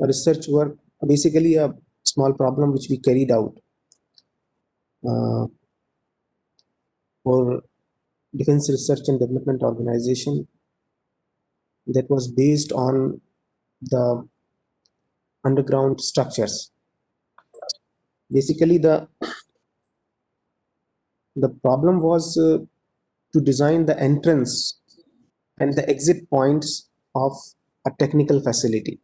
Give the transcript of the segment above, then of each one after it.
research work, basically a small problem which we carried out for Defense Research and Development Organization, that was based on the underground structures. Basically, the problem was to design the entrance and the exit points of a technical facility.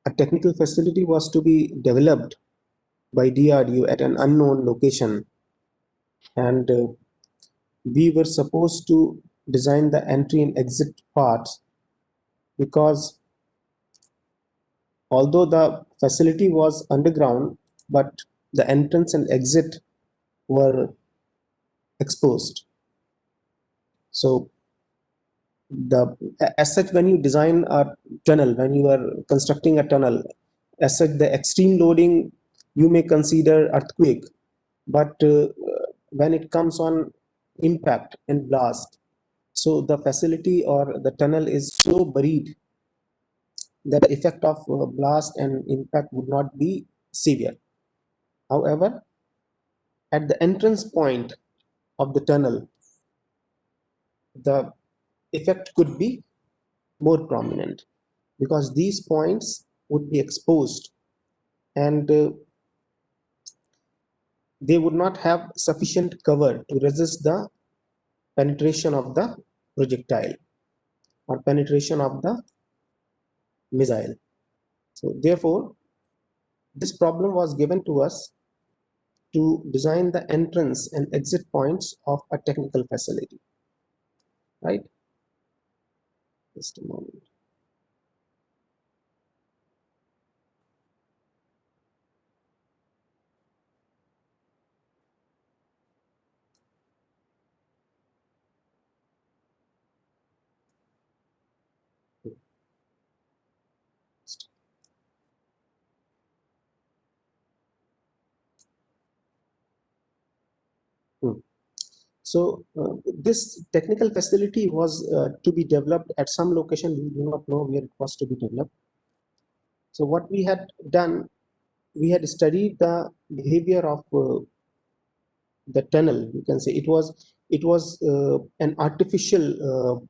A technical facility was to be developed by DRDO at an unknown location, and we were supposed to design the entry and exit parts, because although the facility was underground, but the entrance and exit were exposed. So as such, when you design a tunnel, when you are constructing a tunnel, as such, the extreme loading you may consider earthquake, but when it comes on impact and blast, so the facility or the tunnel is so buried that the effect of blast and impact would not be severe. However, at the entrance point of the tunnel, the effect could be more prominent, because these points would be exposed, and they would not have sufficient cover to resist the penetration of the projectile or penetration of the missile. So therefore, this problem was given to us to design the entrance and exit points of a technical facility, right? Just a moment. So this technical facility was to be developed at some location. We do not know where it was to be developed. So what we had done, we had studied the behavior of the tunnel. You can say it was an artificial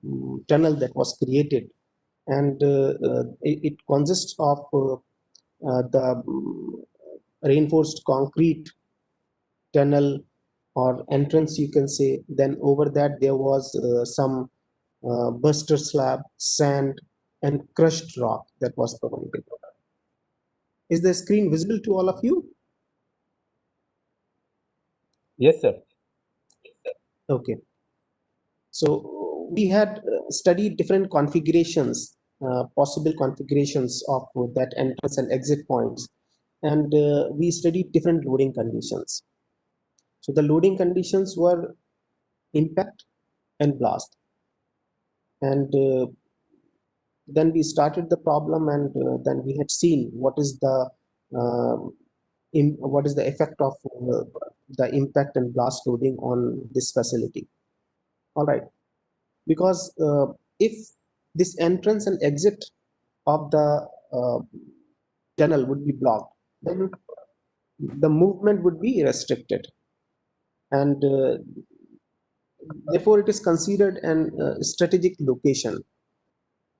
tunnel that was created, and it consists of the reinforced concrete tunnel or entrance, you can say. Then over that there was some buster slab, sand, and crushed rock that was provided. Is the screen visible to all of you? Yes, sir. Okay. So we had studied different configurations, possible configurations of that entrance and exit points, and we studied different loading conditions. So the loading conditions were impact and blast, and then we started the problem, and then we had seen what is the effect of the impact and blast loading on this facility. All right, because if this entrance and exit of the tunnel would be blocked, then the movement would be restricted, and therefore it is considered an strategic location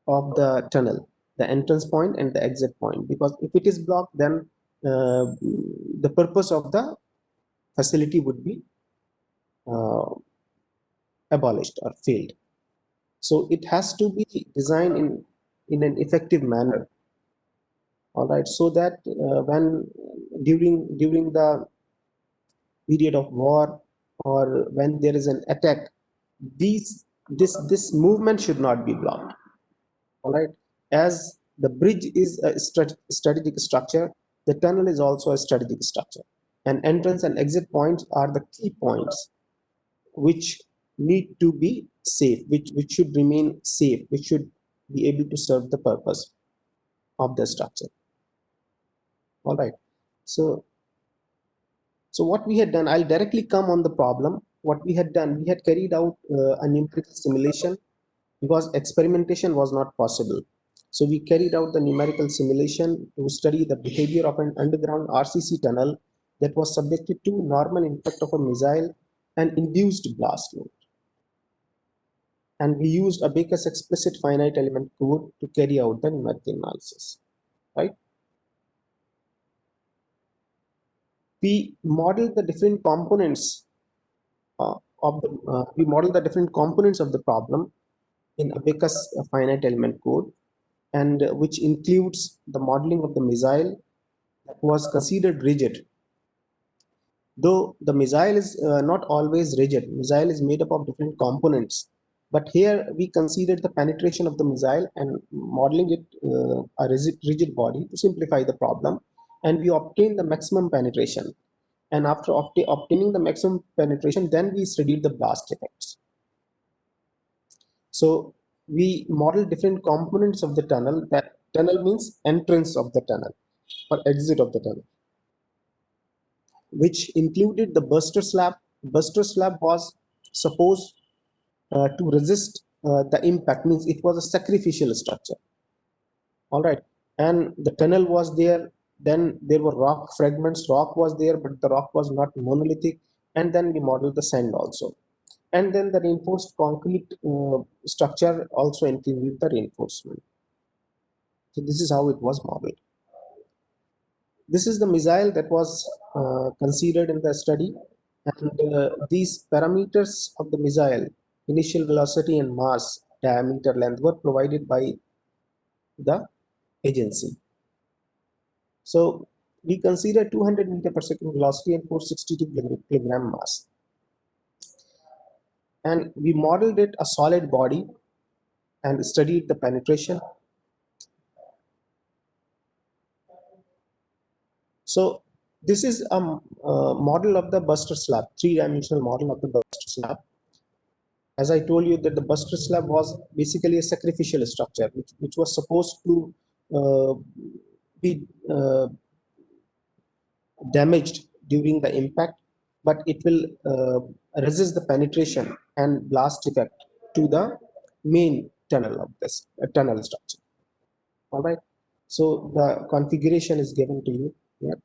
of the tunnel, the entrance point and the exit point, because if it is blocked, then the purpose of the facility would be abolished or failed. So it has to be designed in an effective manner. All right, so that when during the period of war, or when there is an attack, this movement should not be blocked. All right, as the bridge is a strategic structure, the tunnel is also a strategic structure, and entrance and exit points are the key points which need to be safe, which should remain safe, which should be able to serve the purpose of the structure. All right, so what we had done, I'll directly come on the problem. What we had done, we had carried out a numerical simulation, because experimentation was not possible. So we carried out the numerical simulation to study the behavior of an underground RCC tunnel that was subjected to normal impact of a missile and induced blast load. And we used Abaqus explicit finite element code to carry out the numerical analysis, right? We modeled the different components we modeled the different components of the problem in Abaqus finite element code, and which includes the modeling of the missile that was considered rigid. Though the missile is not always rigid, missile is made up of different components. But here we considered the penetration of the missile and modeling it a rigid body to simplify the problem, and we obtained the maximum penetration. And after obtaining the maximum penetration, then we studied the blast effects. So we model different components of the tunnel. That tunnel means entrance of the tunnel or exit of the tunnel, which included the burster slab. Burster slab was supposed to resist the impact, means it was a sacrificial structure. All right. And the tunnel was there. Then there were rock fragments. Rock was there, but the rock was not monolithic. And then we modeled the sand also. And then the reinforced concrete structure also included the reinforcement. So this is how it was modeled. This is the missile that was considered in the study, and these parameters of the missile, initial velocity and mass, diameter, length, were provided by the agency. So we consider 200 meter per second velocity and 462 kilogram mass. And we modeled it a solid body and studied the penetration. So this is a model of the buster slab, three-dimensional model of the buster slab. As I told you that the buster slab was basically a sacrificial structure, which was supposed to be damaged during the impact, but it will resist the penetration and blast effect to the main tunnel of this tunnel structure. All right. So the configuration is given to you. Yeah.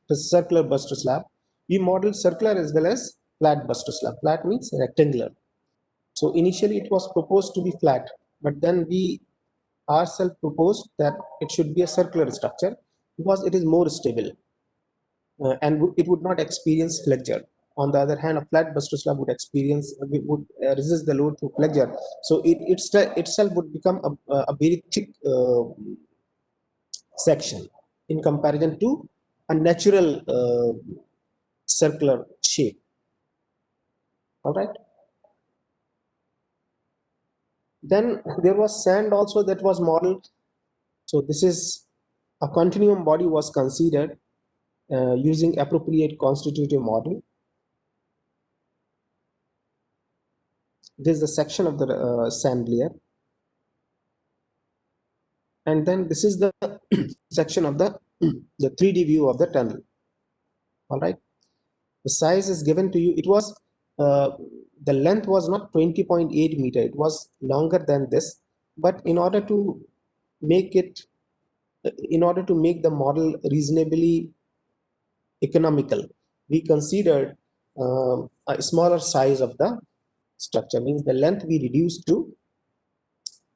The circular buster slab. We modeled circular as well as flat buster slab. Flat means rectangular. So initially it was proposed to be flat, but then we ourselves proposed that it should be a circular structure because it is more stable and it would not experience flexure. On the other hand, a flat buster slab would resist the load through flexure. So itself would become a very thick section in comparison to a natural circular shape. All right. Then there was sand also that was modeled. So this is a continuum body was considered using appropriate constitutive model. This is the section of the sand layer. And then this is the section of the 3D view of the tunnel. All right. The size is given to you. It was the length was not 20.8 meter. It was longer than this. But in order to make the model reasonably economical, we considered a smaller size of the structure. Means the length we reduced to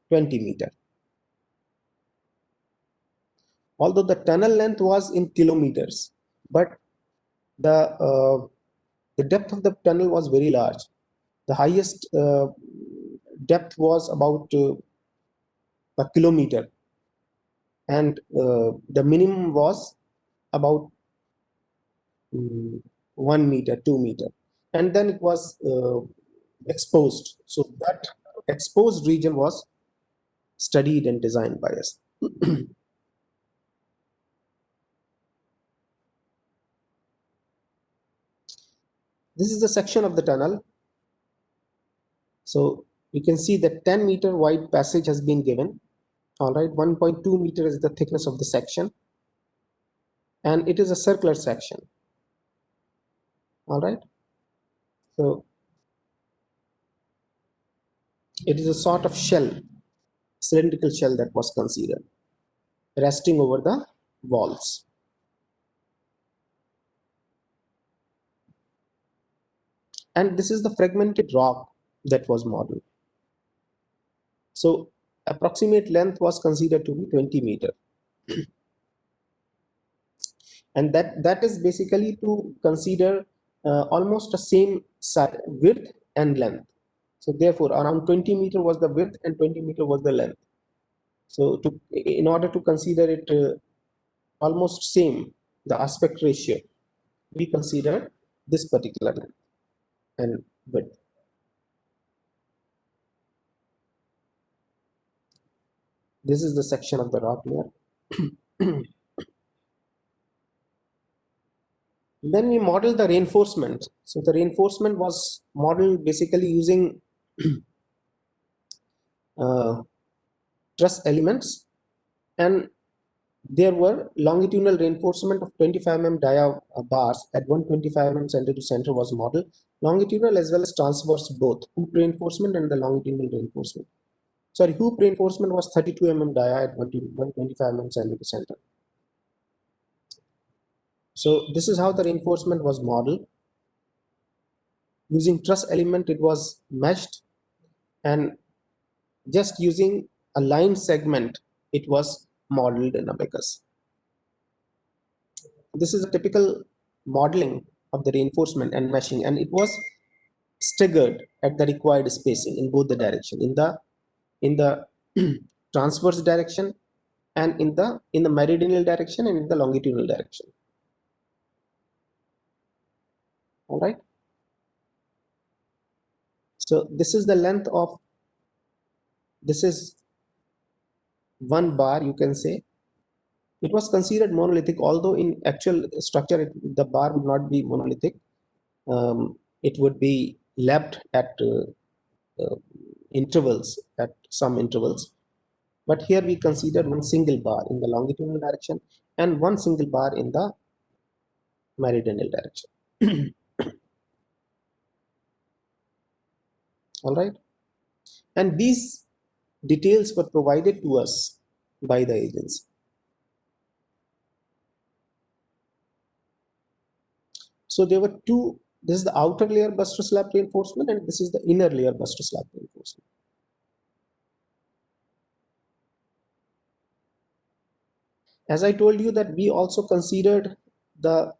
20 meter. Although the tunnel length was in kilometers, but the depth of the tunnel was very large. The highest depth was about a kilometer, and the minimum was about 1 meter, 2 meter, and then it was exposed. So that exposed region was studied and designed by us. This is the section of the tunnel. So you can see that 10 meter wide passage has been given. All right, 1.2 meter is the thickness of the section, and it is a circular section. All right. So It is a sort of shell, cylindrical shell that was considered, resting over the walls. And this is the fragmented rock that was modeled. So approximate length was considered to be 20 meter. And that is basically to consider almost the same width and length. So therefore, around 20 meter was the width and 20 meter was the length. So in order to consider it almost same, the aspect ratio, we consider this particular length and width. This is the section of the rock layer. Then we modeled the reinforcement. So the reinforcement was modeled basically using truss elements, and there were longitudinal reinforcement of 25 mm dia bars at 125 mm center to center was modeled, longitudinal as well as transverse both, hoop reinforcement and the longitudinal reinforcement. Sorry, hoop reinforcement was 32 mm dia at 125 mm center to center. So this is how the reinforcement was modeled. Using truss element, it was meshed, and just using a line segment, it was modeled in abacus. This is a typical modeling of the reinforcement and meshing, and it was staggered at the required spacing in both the direction, in the transverse direction and in the meridional direction and in the longitudinal direction. All right. So this is the length of, this is one bar, you can say. It was considered monolithic, although in actual structure, the bar would not be monolithic. It would be lapped at intervals, at some intervals. But here we consider one single bar in the longitudinal direction and one single bar in the meridional direction. All right. And these details were provided to us by the agency. So there were two, this is the outer layer buster slab reinforcement and this is the inner layer buster slab reinforcement. As I told you that we also considered the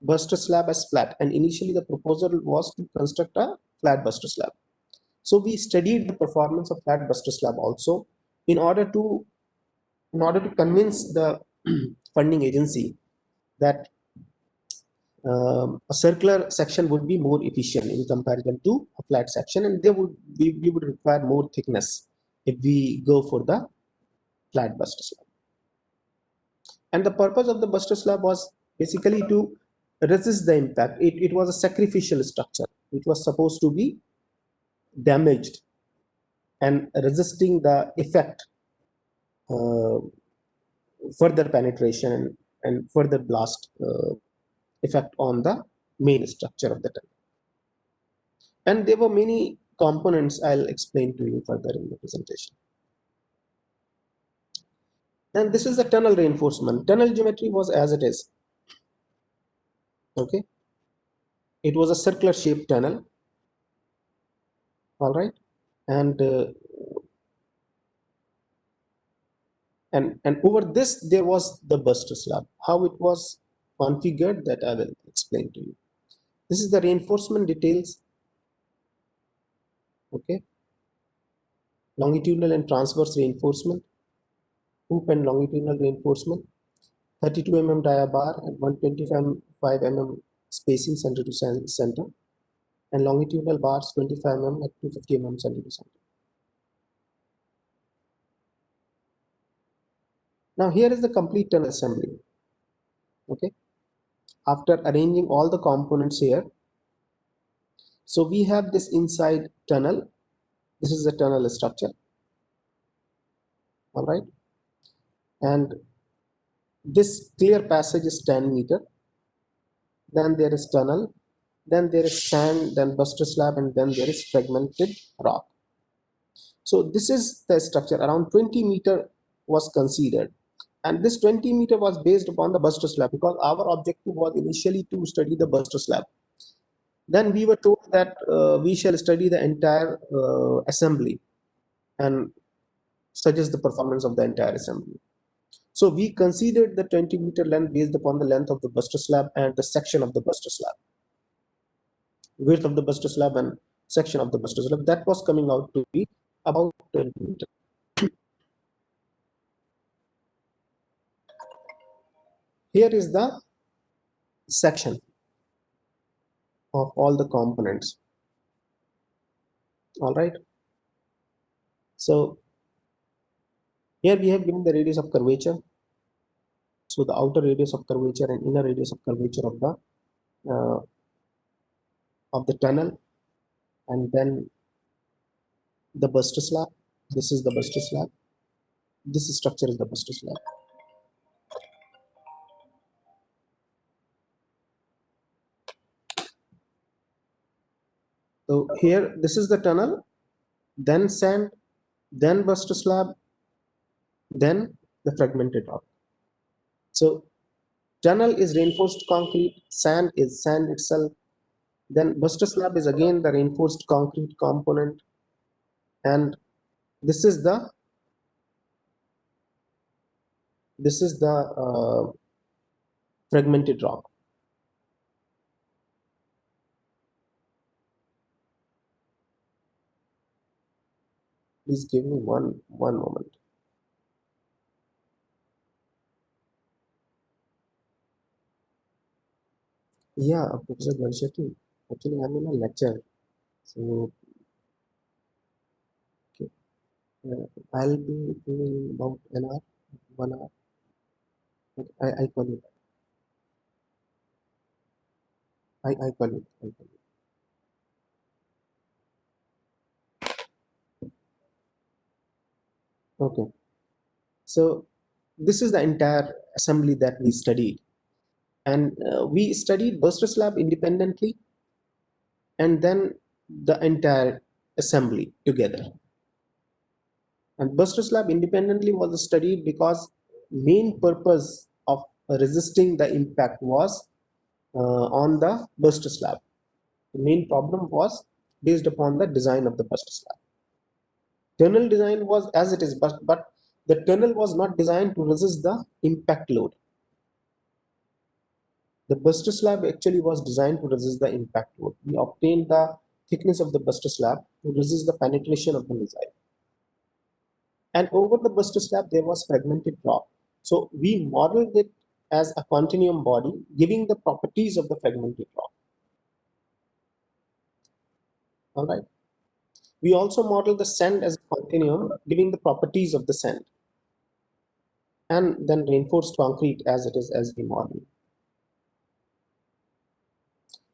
buster slab as flat, and initially the proposal was to construct a flat buster slab. So we studied the performance of flat buster slab also in order to convince the funding agency that a circular section would be more efficient in comparison to a flat section, and we would require more thickness if we go for the flat buster slab. And the purpose of the buster slab was basically to resist the impact. It was a sacrificial structure. It was supposed to be damaged and resisting the effect, further penetration and further blast effect on the main structure of the tunnel. And there were many components I'll explain to you further in the presentation. And this is the tunnel reinforcement. Tunnel geometry was as it is. Okay. It was a circular shaped tunnel. All right. And over this there was the buster slab. How it was configured, that I will explain to you. This is the reinforcement details. Okay. Longitudinal and transverse reinforcement, hoop and longitudinal reinforcement, 32 mm dia bar and 125 mm spacing center to center, and longitudinal bars 25 mm at 250 mm center to center. Now here is the complete tunnel assembly. Okay. After arranging all the components here, so we have this inside tunnel. This is the tunnel structure. All right. And this clear passage is 10 meter. Then there is tunnel. Then there is sand, then buster slab, and then there is fragmented rock. So this is the structure. Around 20-meter was considered. And this 20-meter was based upon the Buster slab because our objective was initially to study the Buster slab. Then we were told that we shall study the entire assembly and suggest the performance of the entire assembly. So we considered the 20-meter length based upon the length of the Buster slab and the section of the Buster slab, width of the Buster slab and section of the Buster slab. That was coming out to be about 20 meters. Here is the section of all the components. All right. So here we have given the radius of curvature. So the outer radius of curvature and inner radius of curvature of the tunnel, and then the Buster slab. This is the Buster slab. This structure is the Buster slab. So here, this is the tunnel, then sand, then Buster slab, then the fragmented rock. So tunnel is reinforced concrete, sand is sand itself, then Buster slab is again the reinforced concrete component, and this is the fragmented rock. Please give me one moment. Yeah, Professor Ganshetty. Actually, I'm in a lecture, so okay. I'll be in about an hour, 1 hour. I call you. I call you. I call you. Okay. So this is the entire assembly that we studied, and we studied Buster slab independently, and then the entire assembly together. And Buster slab independently was studied because main purpose of resisting the impact was on the Buster slab. The main problem was based upon the design of the Buster slab. Tunnel design was as it is, but the tunnel was not designed to resist the impact load. The Buster slab actually was designed to resist the impact load. We obtained the thickness of the Buster slab to resist the penetration of the missile. And over the Buster slab, there was fragmented rock. So we modeled it as a continuum body, giving the properties of the fragmented rock. All right. We also modeled the sand as a continuum, giving the properties of the sand, and then reinforced concrete as it is as we model.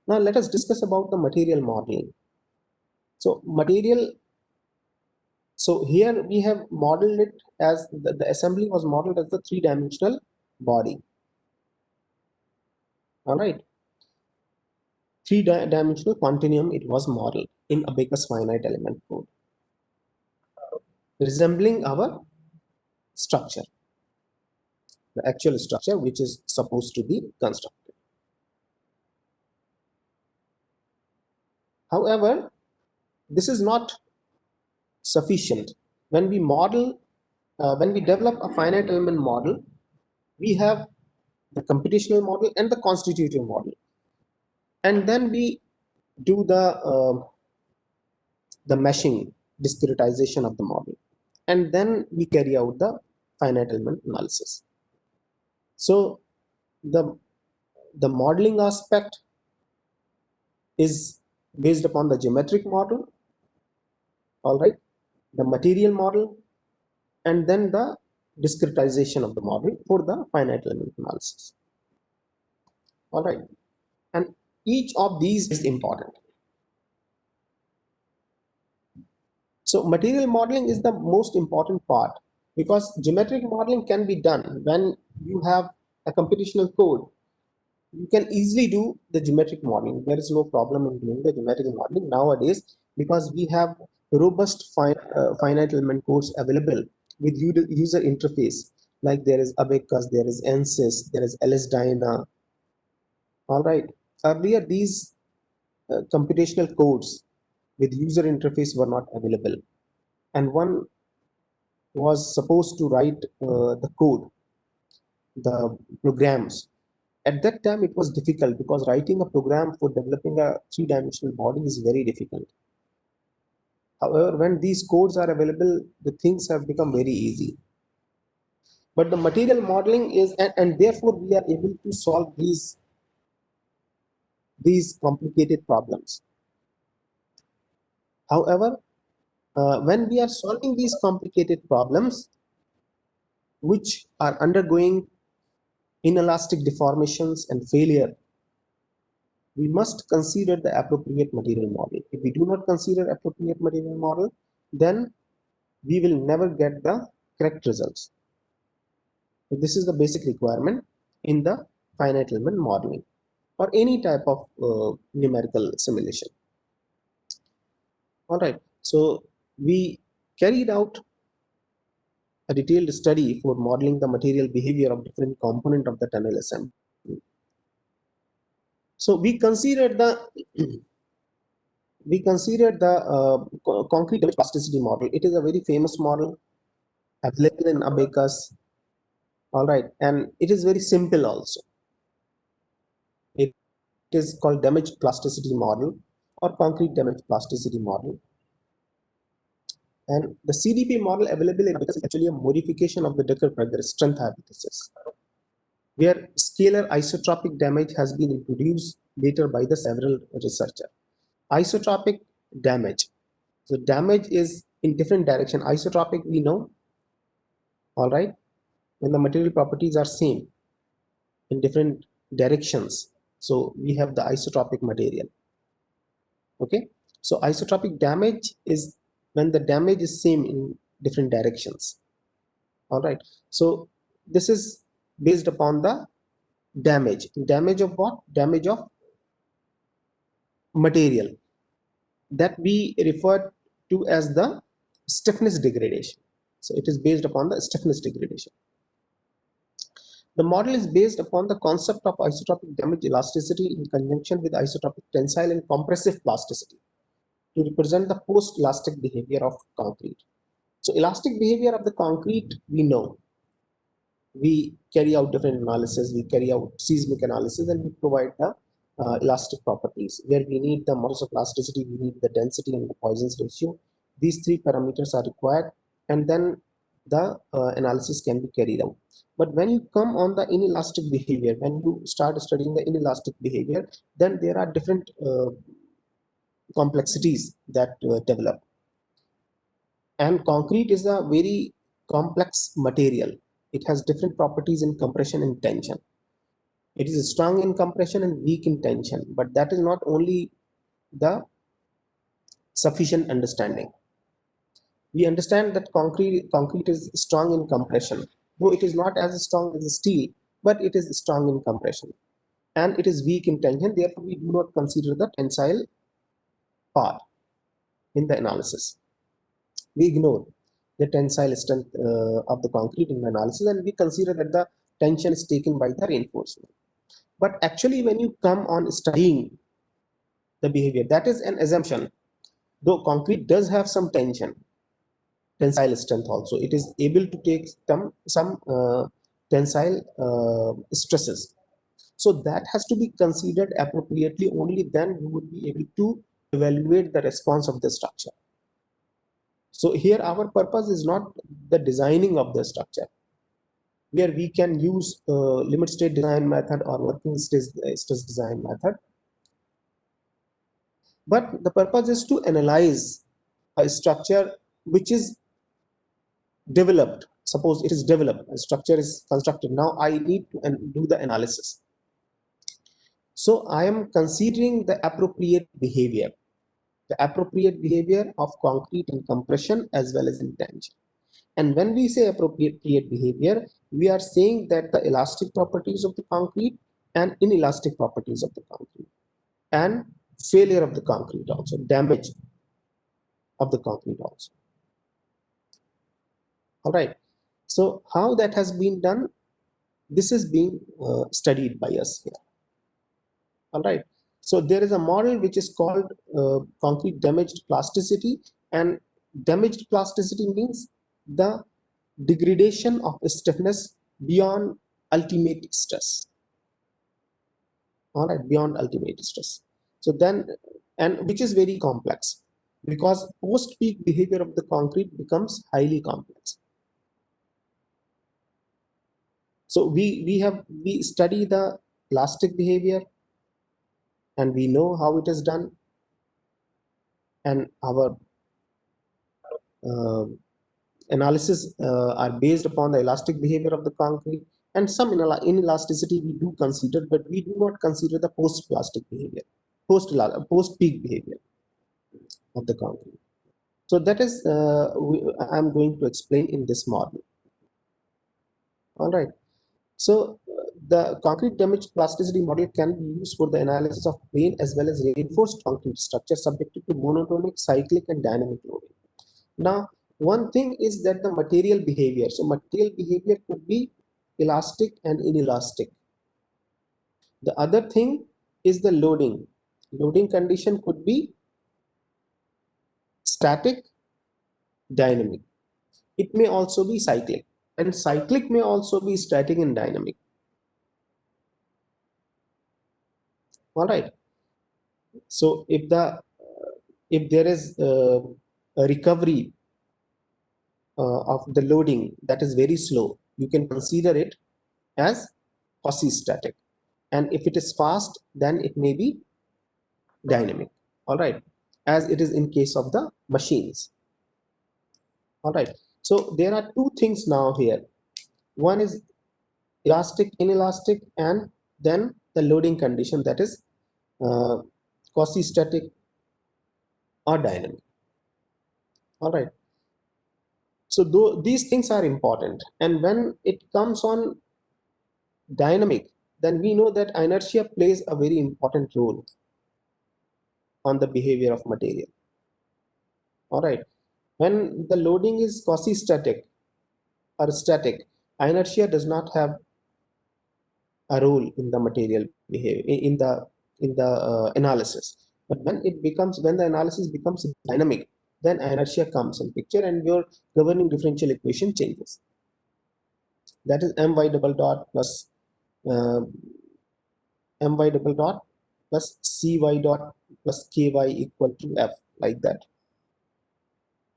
Now let us discuss about the material modeling. So here we have modeled it as the assembly was modeled as the three-dimensional body. All right. Three-dimensional continuum it was modeled in Abaqus finite element code, resembling our structure, the actual structure which is supposed to be constructed. However, this is not sufficient. When we model, when we develop a finite element model, we have the computational model and the constitutive model, and then we do the meshing, discretization of the model, and then we carry out the finite element analysis. So the modeling aspect is based upon the geometric model, all right, the material model, and then the discretization of the model for the finite element analysis. All right, and each of these is important. So material modeling is the most important part because geometric modeling can be done when you have a computational code. You can easily do the geometric modeling. There is no problem in doing the geometric modeling nowadays because we have robust finite element codes available with user interface, like there is Abacus, there is ANSYS, there is LS-DYNA. All right. Earlier, these computational codes with user interface were not available, and one was supposed to write the code, the programs. At that time, it was difficult because writing a program for developing a three-dimensional body is very difficult. However, when these codes are available, the things have become very easy. But the material modeling is, and therefore we are able to solve these complicated problems. However, when we are solving these complicated problems, which are undergoing inelastic deformations and failure, we must consider the appropriate material model. If we do not consider appropriate material model, then we will never get the correct results. So this is the basic requirement in the finite element modeling or any type of numerical simulation. All right, so we carried out a detailed study for modeling the material behavior of different component of the tunnel assembly. So we considered the concrete damage plasticity model. It is a very famous model available in Abacus. All right, and it is very simple also. It is called damage plasticity model or concrete damage plasticity model. And the CDP model available in Abacus is actually a modification of the Decker-Präger strength hypothesis, where scalar isotropic damage has been introduced later by the several researchers. Isotropic damage. So damage is in different direction. Isotropic we know, all right, when the material properties are same in different directions. So we have the isotropic material. Okay, so isotropic damage is when the damage is same in different directions. All right, so this is based upon the damage of what? Damage of material that we refer to as the stiffness degradation. So it is based upon the stiffness degradation. The model is based upon the concept of isotropic damage elasticity in conjunction with isotropic tensile and compressive plasticity to represent the post-elastic behavior of concrete. So elastic behavior of the concrete, we know. We carry out different analysis, we carry out seismic analysis, and we provide the elastic properties. Where we need the modulus of elasticity, we need the density and the Poisson's ratio. These three parameters are required, and then the analysis can be carried out. But when you come on the inelastic behavior, when you start studying the inelastic behavior, then there are different complexities that develop. And concrete is a very complex material. It has different properties in compression and tension. It is strong in compression and weak in tension, but that is not only the sufficient understanding. We understand that concrete is strong in compression, though it is not as strong as steel, but it is strong in compression. And it is weak in tension, therefore we do not consider the tensile part in the analysis. We ignore the tensile strength of the concrete in the analysis, and we consider that the tension is taken by the reinforcement. But actually, when you come on studying the behavior, that is an assumption. Though concrete does have some tensile strength also, it is able to take some tensile stresses. So that has to be considered appropriately. Only then you would be able to evaluate the response of the structure. So here our purpose is not the designing of the structure, where we can use limit state design method or working stress design method. But the purpose is to analyze a structure which is developed. Suppose it is developed, a structure is constructed. Now I need to do the analysis. So I am considering the appropriate behavior of concrete in compression as well as in tension. And when we say appropriate behavior, we are saying that the elastic properties of the concrete and inelastic properties of the concrete and failure of the concrete also, damage. of the concrete also. All right. So how that has been done, this is being studied by us here. All right. So there is a model which is called concrete damaged plasticity, and damaged plasticity means the degradation of stiffness beyond ultimate stress. All right, beyond ultimate stress. So then, and which is very complex because post-peak behavior of the concrete becomes highly complex. So we study the plastic behavior and we know how it is done, and our uh, analysis are based upon the elastic behavior of the concrete, and some inelasticity we do consider, but we do not consider the post-plastic behavior, post-peak behavior of the concrete. So that is I'm going to explain in this model. All right. So the concrete damage plasticity model can be used for the analysis of plain as well as reinforced concrete structures subjected to monotonic, cyclic, and dynamic loading. Now, one thing is that the material behavior. So material behavior could be elastic and inelastic. The other thing is the loading. Loading condition could be static, dynamic. It may also be cyclic, and cyclic may also be static and dynamic. All right. So if there is a recovery of the loading that is very slow, you can consider it as quasi-static. And if it is fast, then it may be dynamic. All right, as it is in case of the machines. All right. So there are two things now here. One is elastic, inelastic, and then the loading condition, that is uh, quasi-static or dynamic. All right. So these things are important, and when it comes on dynamic, then we know that inertia plays a very important role on the behavior of material. All right. When the loading is quasi-static or static, inertia does not have a role in the material behavior in the analysis. But when the analysis becomes dynamic, then inertia comes in picture, and your governing differential equation changes. That is my double dot plus uh, my double dot plus cy dot plus ky equal to f, like that.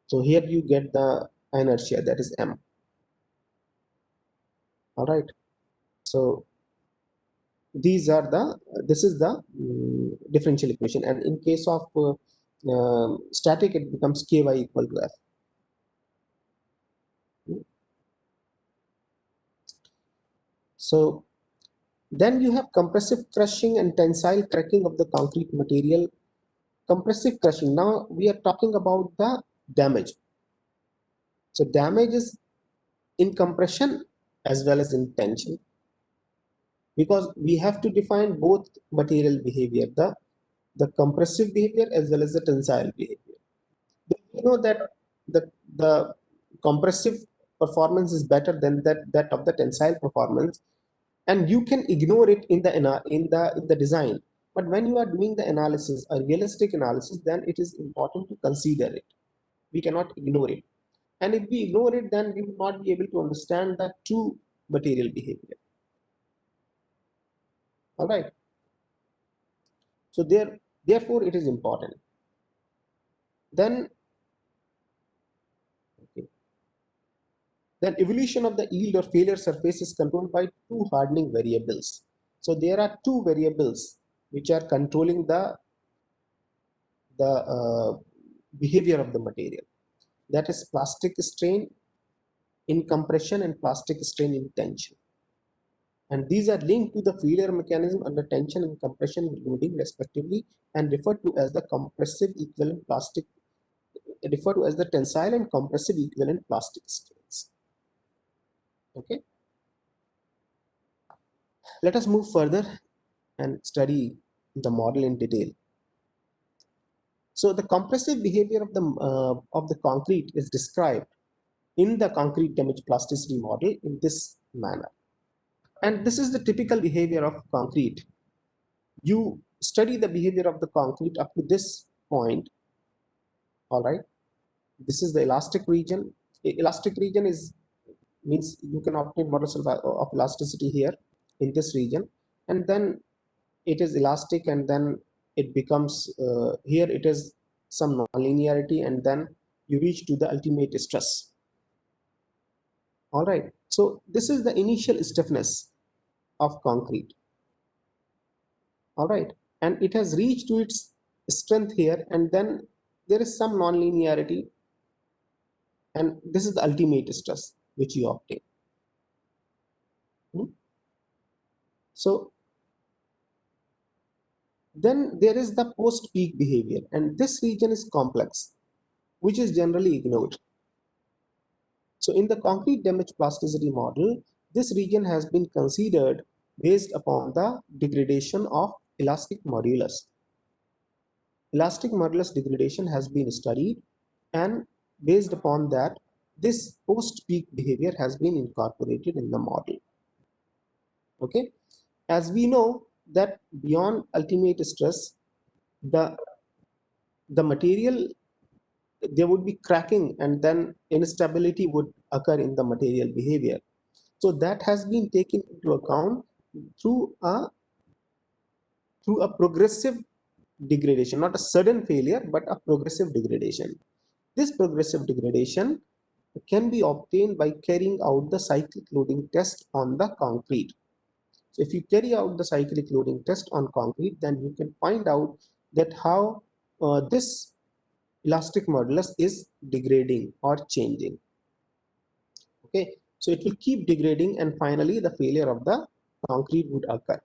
So here you get the inertia, that is m. All right. So this is the differential equation, and in case of static, it becomes ky equal to f. So then you have compressive crushing and tensile cracking of the concrete material. Compressive crushing, now we are talking about the damage. So damage is in compression as well as in tension, because we have to define both material behavior, the compressive behavior as well as the tensile behavior. We know that the compressive performance is better than that of the tensile performance, and you can ignore it in the design. But when you are doing the analysis, a realistic analysis, then it is important to consider it. We cannot ignore it. And if we ignore it, then we will not be able to understand the true material behavior. All right. So therefore, it is important. Then, okay. Then evolution of the yield or failure surface is controlled by two hardening variables. So there are two variables which are controlling the behavior of the material. That is plastic strain in compression and plastic strain in tension. And these are linked to the failure mechanism under tension and compression loading respectively, and referred to as the compressive equivalent plastic, referred to as the tensile and compressive equivalent plastic strains. Okay. Let us move further and study the model in detail. So the compressive behavior of the concrete is described in the concrete damage plasticity model in this manner. And this is the typical behavior of concrete. You study the behavior of the concrete up to this point, all right? This is the elastic region. Elastic region is means you can obtain modulus of elasticity here in this region, and then it is elastic, and then it becomes here it is some nonlinearity, and then you reach to the ultimate stress. All right, so this is the initial stiffness of concrete. All right, and it has reached to its strength here, and then there is some nonlinearity, and this is the ultimate stress which you obtain. So then there is the post-peak behavior, and this region is complex, which is generally ignored. So in the concrete damage plasticity model, this region has been considered based upon the degradation of elastic modulus. Elastic modulus degradation has been studied, and based upon that, this post-peak behavior has been incorporated in the model. Okay, as we know that beyond ultimate stress, the material, there would be cracking, and then instability would occur in the material behavior. So that has been taken into account through a progressive degradation, not a sudden failure, but a progressive degradation. This progressive degradation can be obtained by carrying out the cyclic loading test on the concrete. So if you carry out the cyclic loading test on concrete, then you can find out that how this elastic modulus is degrading or changing. Okay, so it will keep degrading, and finally the failure of the concrete would occur.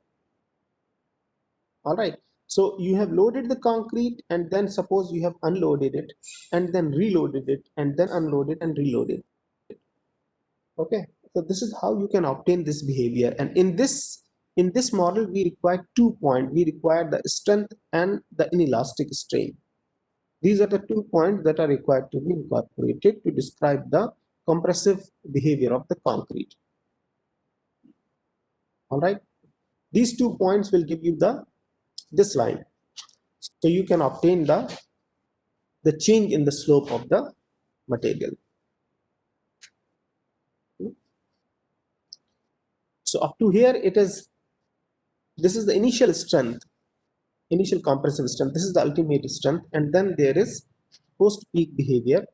All right, so you have loaded the concrete, and then suppose you have unloaded it, and then reloaded it, and then unloaded and reloaded. Okay, so this is how you can obtain this behavior. And in this model, we require 2 points. We require the strength and the inelastic strain. These are the 2 points that are required to be incorporated to describe the compressive behavior of the concrete. All right, these 2 points will give you this line, so you can obtain the change in the slope of the material. So up to here, this is the initial strength, initial compressive strength. This is the ultimate strength, and then there is post-peak behavior.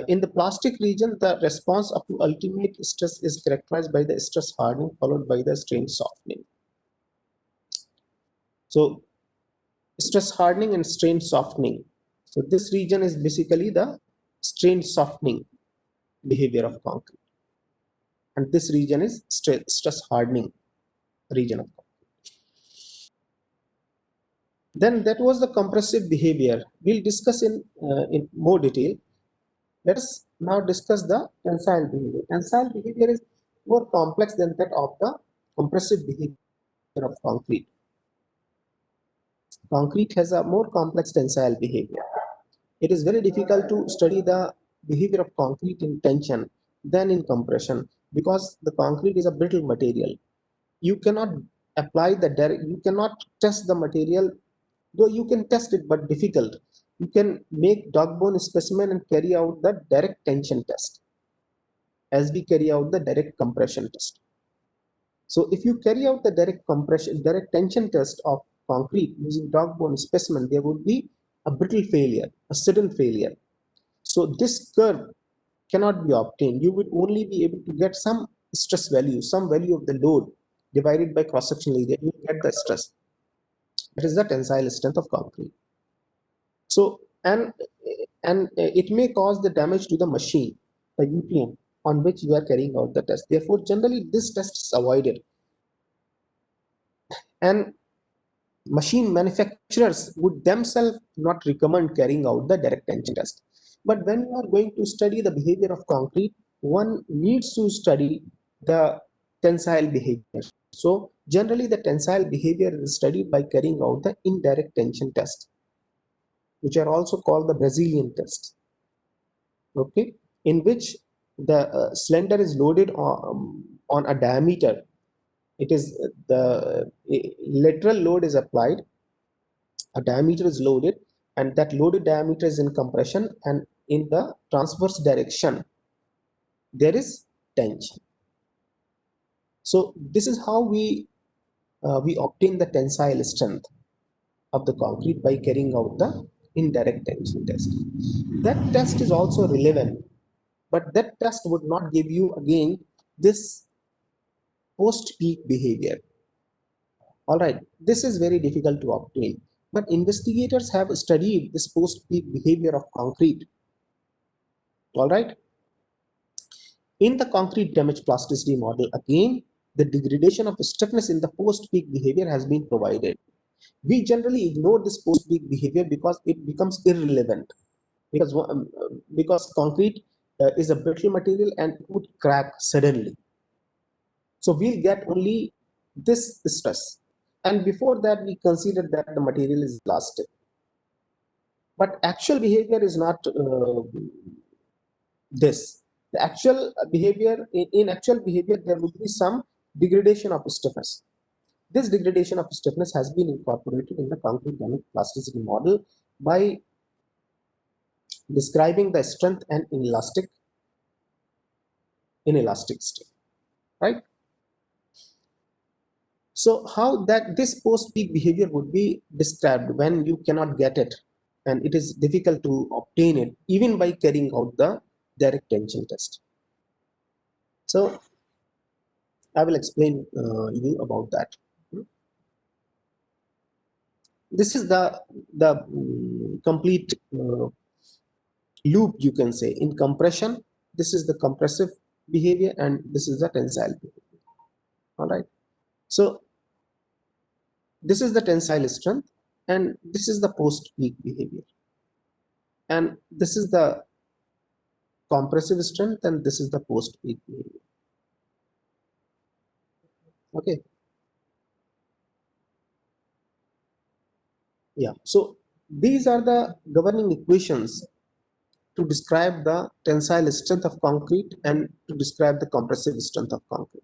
In the plastic region, the response up to ultimate stress is characterized by the stress hardening followed by the strain softening. So stress hardening and strain softening. So this region is basically the strain softening behavior of concrete, and this region is stress hardening region of concrete. Then that was the compressive behavior. We'll discuss in more detail. Let us now discuss the tensile behavior. Tensile behavior is more complex than that of the compressive behavior of concrete. Concrete has a more complex tensile behavior. It is very difficult to study the behavior of concrete in tension than in compression, because the concrete is a brittle material. You cannot apply you cannot test the material, though you can test it, but difficult. You can make dog bone specimen and carry out the direct tension test as we carry out the direct compression test. So if you carry out the direct tension test of concrete using dog bone specimen, there would be a brittle failure, a sudden failure. So this curve cannot be obtained. You would only be able to get some stress value, some value of the load divided by cross-sectional area. You get the stress. That is the tensile strength of concrete. So and it may cause the damage to the machine, the UPM on which you are carrying out the test. Therefore, generally this test is avoided, and machine manufacturers would themselves not recommend carrying out the direct tension test. But when you are going to study the behavior of concrete, one needs to study the tensile behavior. So generally the tensile behavior is studied by carrying out the indirect tension test. which are also called the Brazilian test, okay, in which the cylinder is loaded on a diameter. It is the lateral load is applied, a diameter is loaded, and that loaded diameter is in compression, and in the transverse direction there is tension. So this is how we obtain the tensile strength of the concrete by carrying out the indirect tension test. That test is also relevant, but that test would not give you again this post peak behavior. All right, this is very difficult to obtain, but investigators have studied this post peak behavior of concrete. All right, in the concrete damage plasticity model, again, the degradation of stiffness in the post peak behavior has been provided. We generally ignore this post peak behavior because it becomes irrelevant, because concrete is a brittle material and it would crack suddenly. So we'll get only this stress, and before that we consider that the material is elastic, but actual behavior is not this. The actual behavior, in actual behavior there would be some degradation of stiffness. This degradation of stiffness has been incorporated in the concrete damage plasticity model by describing the strength and inelastic state, right? So how that this post peak behavior would be described when you cannot get it and it is difficult to obtain it even by carrying out the direct tension test. So I will explain you about that. This is the complete loop, you can say. In compression, this is the compressive behavior and this is the tensile behavior. All right. So this is the tensile strength and this is the post peak behavior, and this is the compressive strength and this is the post peak behavior. Okay. Yeah. So these are the governing equations to describe the tensile strength of concrete and to describe the compressive strength of concrete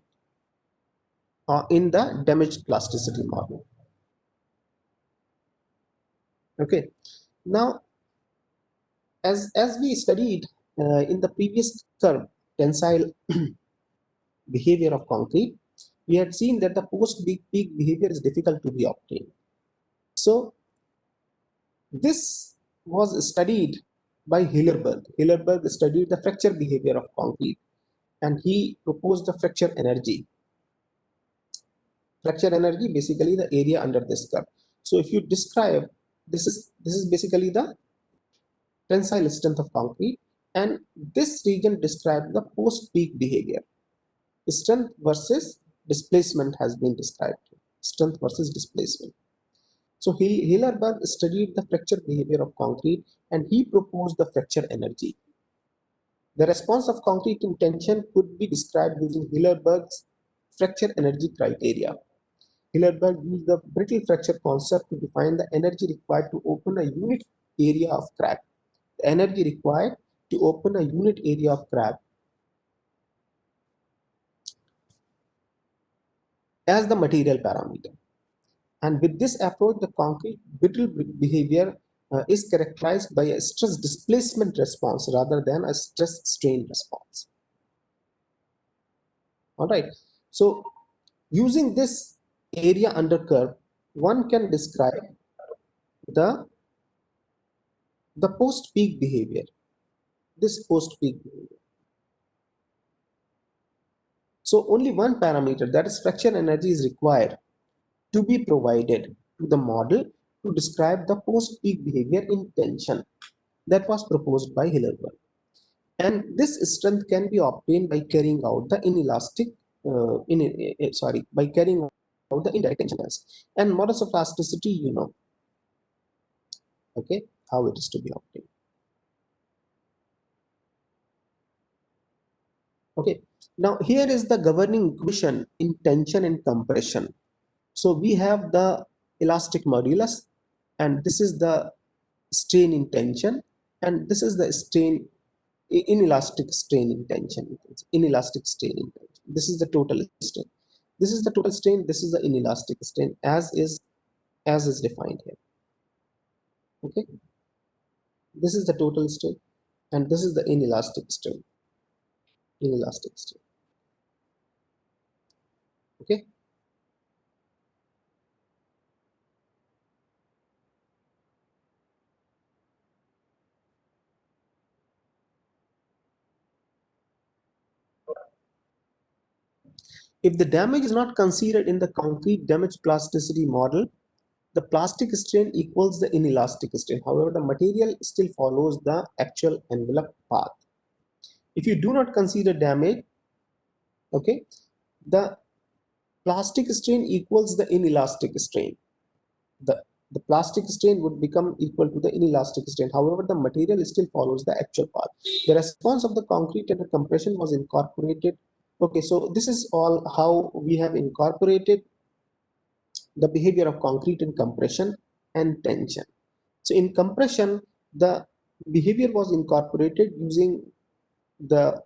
in the damaged plasticity model. Okay. Now, as we studied in the previous curve, tensile behavior of concrete, we had seen that the post peak behavior is difficult to be obtained. So this was studied by Hillerberg. Hillerberg studied the fracture behavior of concrete and he proposed the fracture energy. Fracture energy, basically the area under this curve. So if you describe, this is basically the tensile strength of concrete, and this region describes the post peak behavior. Strength versus displacement has been described. Strength versus displacement. So Hillerberg studied the fracture behavior of concrete and he proposed the fracture energy. The response of concrete in tension could be described using Hillerberg's fracture energy criteria. Hillerberg used the brittle fracture concept to define the energy required to open a unit area of crack. The energy required to open a unit area of crack as the material parameter. And with this approach, the concrete brittle behavior is characterized by a stress displacement response rather than a stress strain response. All right. So using this area under curve, one can describe the post peak behavior. This post peak behavior. So only one parameter, that is fracture energy, is required to be provided to the model to describe the post peak behavior in tension that was proposed by Hillerberg. And this strength can be obtained by carrying out the inelastic, by carrying out the indirect tension test. And modulus of elasticity, you know, okay, how it is to be obtained. Okay, now here is the governing equation in tension and compression. So we have the elastic modulus, and this is the strain in tension, and this is the strain, inelastic strain in tension. Inelastic strain in tension. This is the total strain. This is the total strain. This is the inelastic strain as is defined here. Okay. This is the total strain, and this is the inelastic strain. Inelastic strain. Okay. If the damage is not considered in the concrete damage plasticity model, the plastic strain equals the inelastic strain. However, the material still follows the actual envelope path. If you do not consider damage, okay, the plastic strain equals the inelastic strain. The, the plastic strain would become equal to the inelastic strain. However, the material still follows the actual path. The response of the concrete under compression was incorporated. Okay, so this is all how we have incorporated the behavior of concrete in compression and tension. So in compression, the behavior was incorporated using the,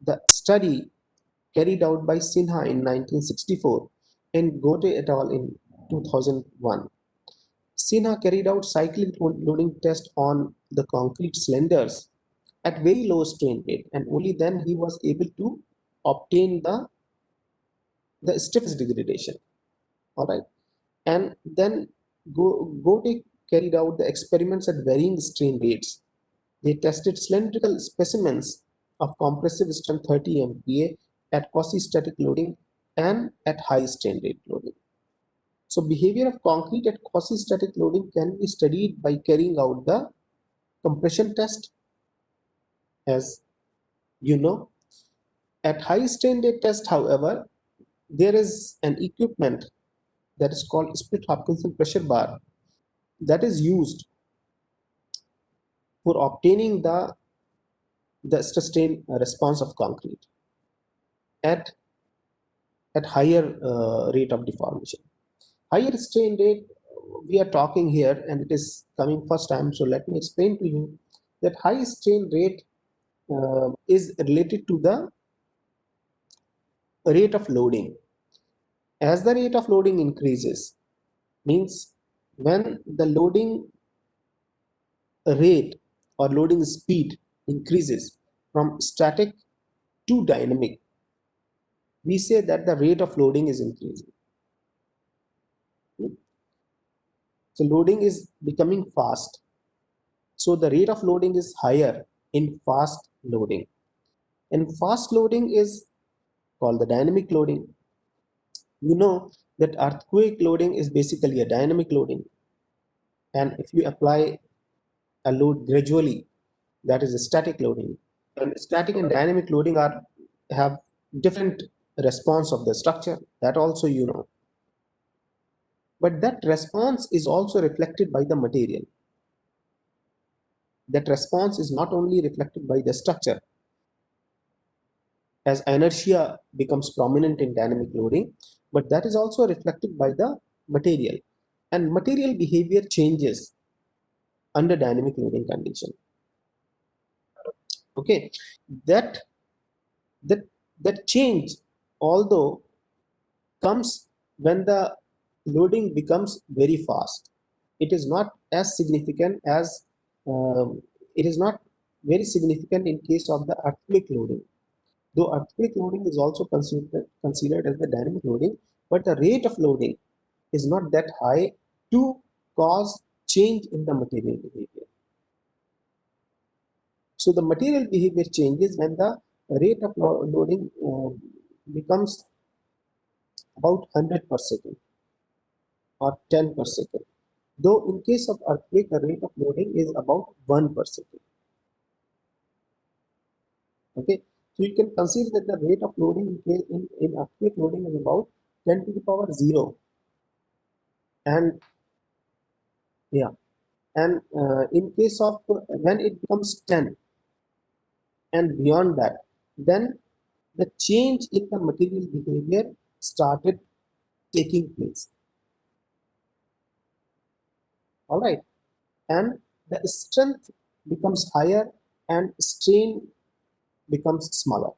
the study carried out by Sinha in 1964 and Gote et al. In 2001. Sinha carried out cyclic loading test on the concrete cylinders at very low strain rate, and only then he was able to obtain the stiffness degradation. All right. And then Gote carried out the experiments at varying strain rates. They tested cylindrical specimens of compressive strength 30 MPa at quasi-static loading and at high strain rate loading. So behavior of concrete at quasi-static loading can be studied by carrying out the compression test, as you know. At high strain rate test, however, there is an equipment that is called split Hopkinson pressure bar that is used for obtaining the stress strain response of concrete at higher rate of deformation. Higher strain rate we are talking here, and it is coming first time. So let me explain to you that high strain rate is related to the rate of loading. As the rate of loading increases, means when the loading rate or loading speed increases from static to dynamic, we say that the rate of loading is increasing. So loading is becoming fast. So the rate of loading is higher in fast loading. And fast loading is called the dynamic loading. You know that earthquake loading is basically a dynamic loading. And if you apply a load gradually, that is a static loading. And static and dynamic loading have different response of the structure. That also you know. But that response is also reflected by the material. That response is not only reflected by the structure, as inertia becomes prominent in dynamic loading, but that is also reflected by the material. And material behavior changes under dynamic loading condition. Okay, that that that change, although, comes when the loading becomes very fast. It is not as significant as it is not very significant in case of the earthquake loading. Though earthquake loading is also considered as the dynamic loading, but the rate of loading is not that high to cause change in the material behavior. So the material behavior changes when the rate of loading becomes about 100 per second or 10 per second. Though in case of earthquake, the rate of loading is about 1 per second. Okay, so you can consider that the rate of loading in earthquake loading is about 10 to the power 0. And yeah, and in case of when it becomes 10 and beyond that, then the change in the material behavior started taking place. All right. and the strength becomes higher and strain becomes smaller.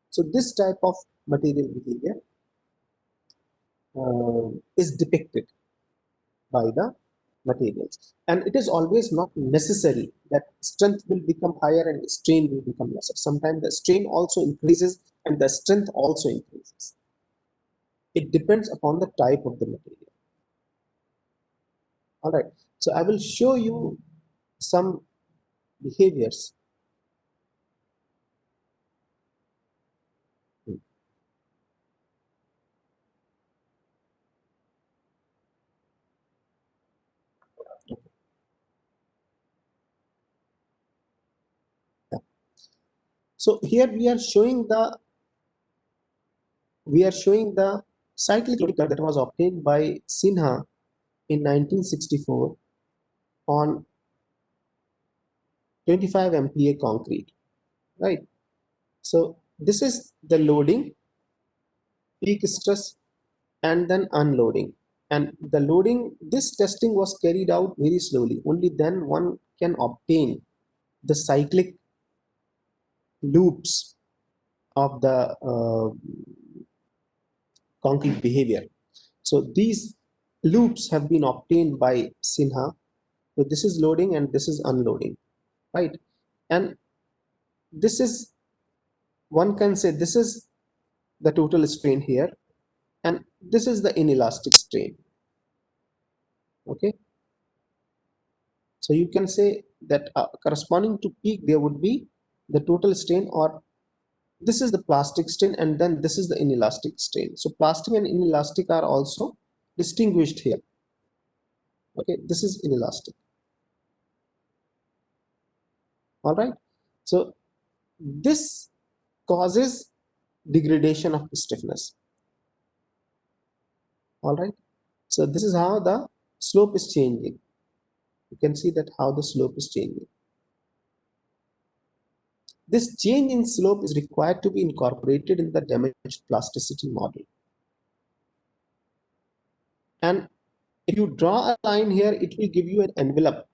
So this type of material behavior is depicted by the materials. And it is always not necessary that strength will become higher and strain will become lesser. Sometimes the strain also increases and the strength also increases. It depends upon the type of the material. All right. So I will show you some behaviors. So here we are showing the cyclic loading curve that was obtained by Sinha in 1964 on 25 MPa concrete, right? So this is the loading, peak stress, and then unloading. And the loading, this testing was carried out very slowly. Only then one can obtain the cyclic loops of the concrete behavior. So these loops have been obtained by Sinha. So this is loading and this is unloading, right? And this is, one can say this is the total strain here, and this is the inelastic strain. Okay. So you can say that corresponding to peak, there would be the total strain, or this is the plastic strain, and then this is the inelastic strain. So plastic and inelastic are also distinguished here. Okay, this is inelastic. All right. So this causes degradation of stiffness. All right. So this is how the slope is changing. You can see that how the slope is changing. This change in slope is required to be incorporated in the damaged plasticity model. And if you draw a line here, it will give you an envelope.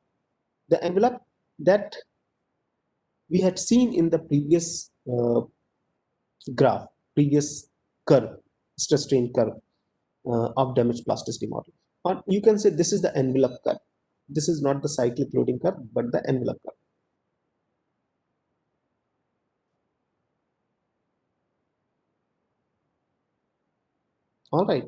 The envelope that we had seen in the previous graph, previous curve, stress strain curve of damaged plasticity model. Or you can say this is the envelope curve. This is not the cyclic loading curve, but the envelope curve. All right.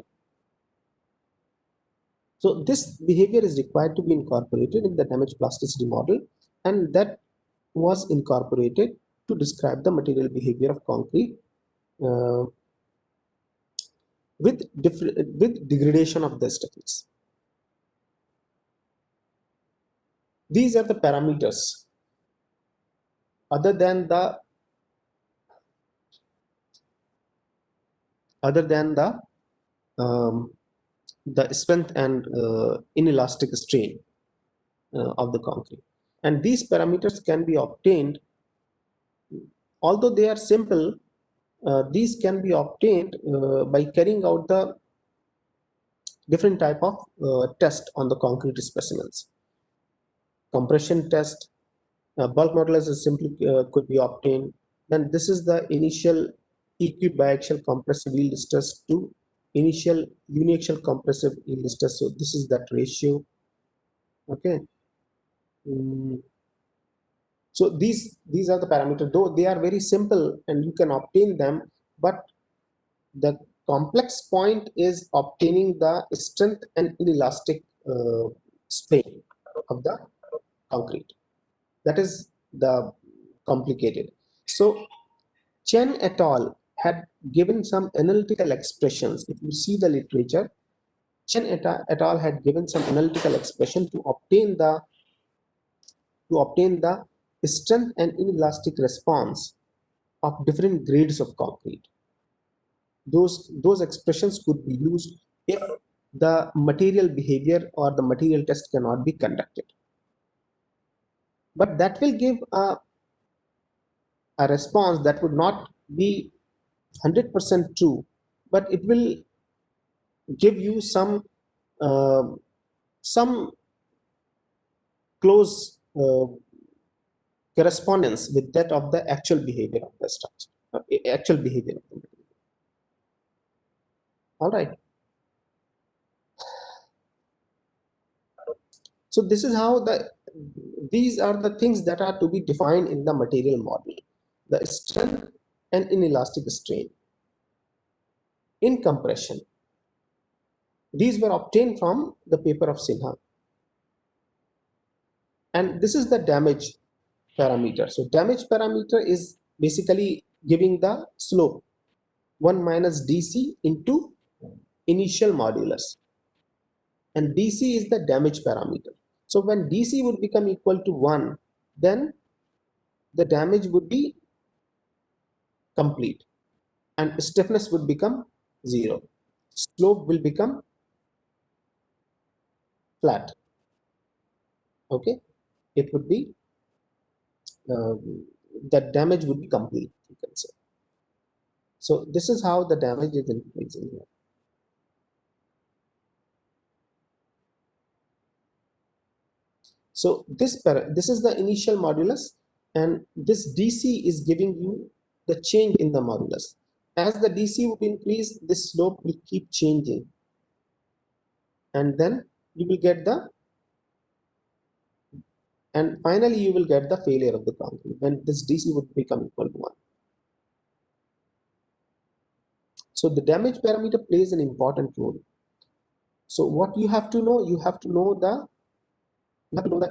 So this behavior is required to be incorporated in the damage plasticity model, and that was incorporated to describe the material behavior of concrete uh, with degradation of the stiffness. These are the parameters other than the other than um, the strength and inelastic strain of the concrete. And these parameters can be obtained, although they are simple, these can be obtained by carrying out the different type of test on the concrete specimens. Compression test, bulk modulus simply could be obtained. Then this is the initial equibiaxial compressive yield stress to initial uniaxial compressive yield stress. So this is that ratio. Okay. So these are the parameters, though they are very simple and you can obtain them, but the complex point is obtaining the strength and inelastic strain of the concrete. That is the complicated. So Chen et al. Had given some analytical expressions. If you see the literature, Chen et al. Had given some analytical expression to obtain the strength and inelastic response of different grades of concrete. Those expressions could be used if the material behavior or the material test cannot be conducted. But that will give a response that would not be 100% true, but it will give you some close correspondence with that of the actual behavior of the structure, actual behavior of the material. All right. So this is how these are the things that are to be defined in the material model: the strength and inelastic strain. In compression, these were obtained from the paper of Sinha. And this is the damage parameter. So damage parameter is basically giving the slope 1 minus dc into initial modulus, and dc is the damage parameter. So when dc would become equal to 1, then the damage would be complete and stiffness would become 0. Slope will become flat. Okay, it would be that damage would be complete, you can say. So this is how the damage is increasing here. So this is the initial modulus, and this dc is giving you the change in the modulus. As the dc would increase, this slope will keep changing, and then you will get the, and finally you will get the failure of the concrete when this dc would become equal to 1. So the damage parameter plays an important role. So what you have to know, you have to know the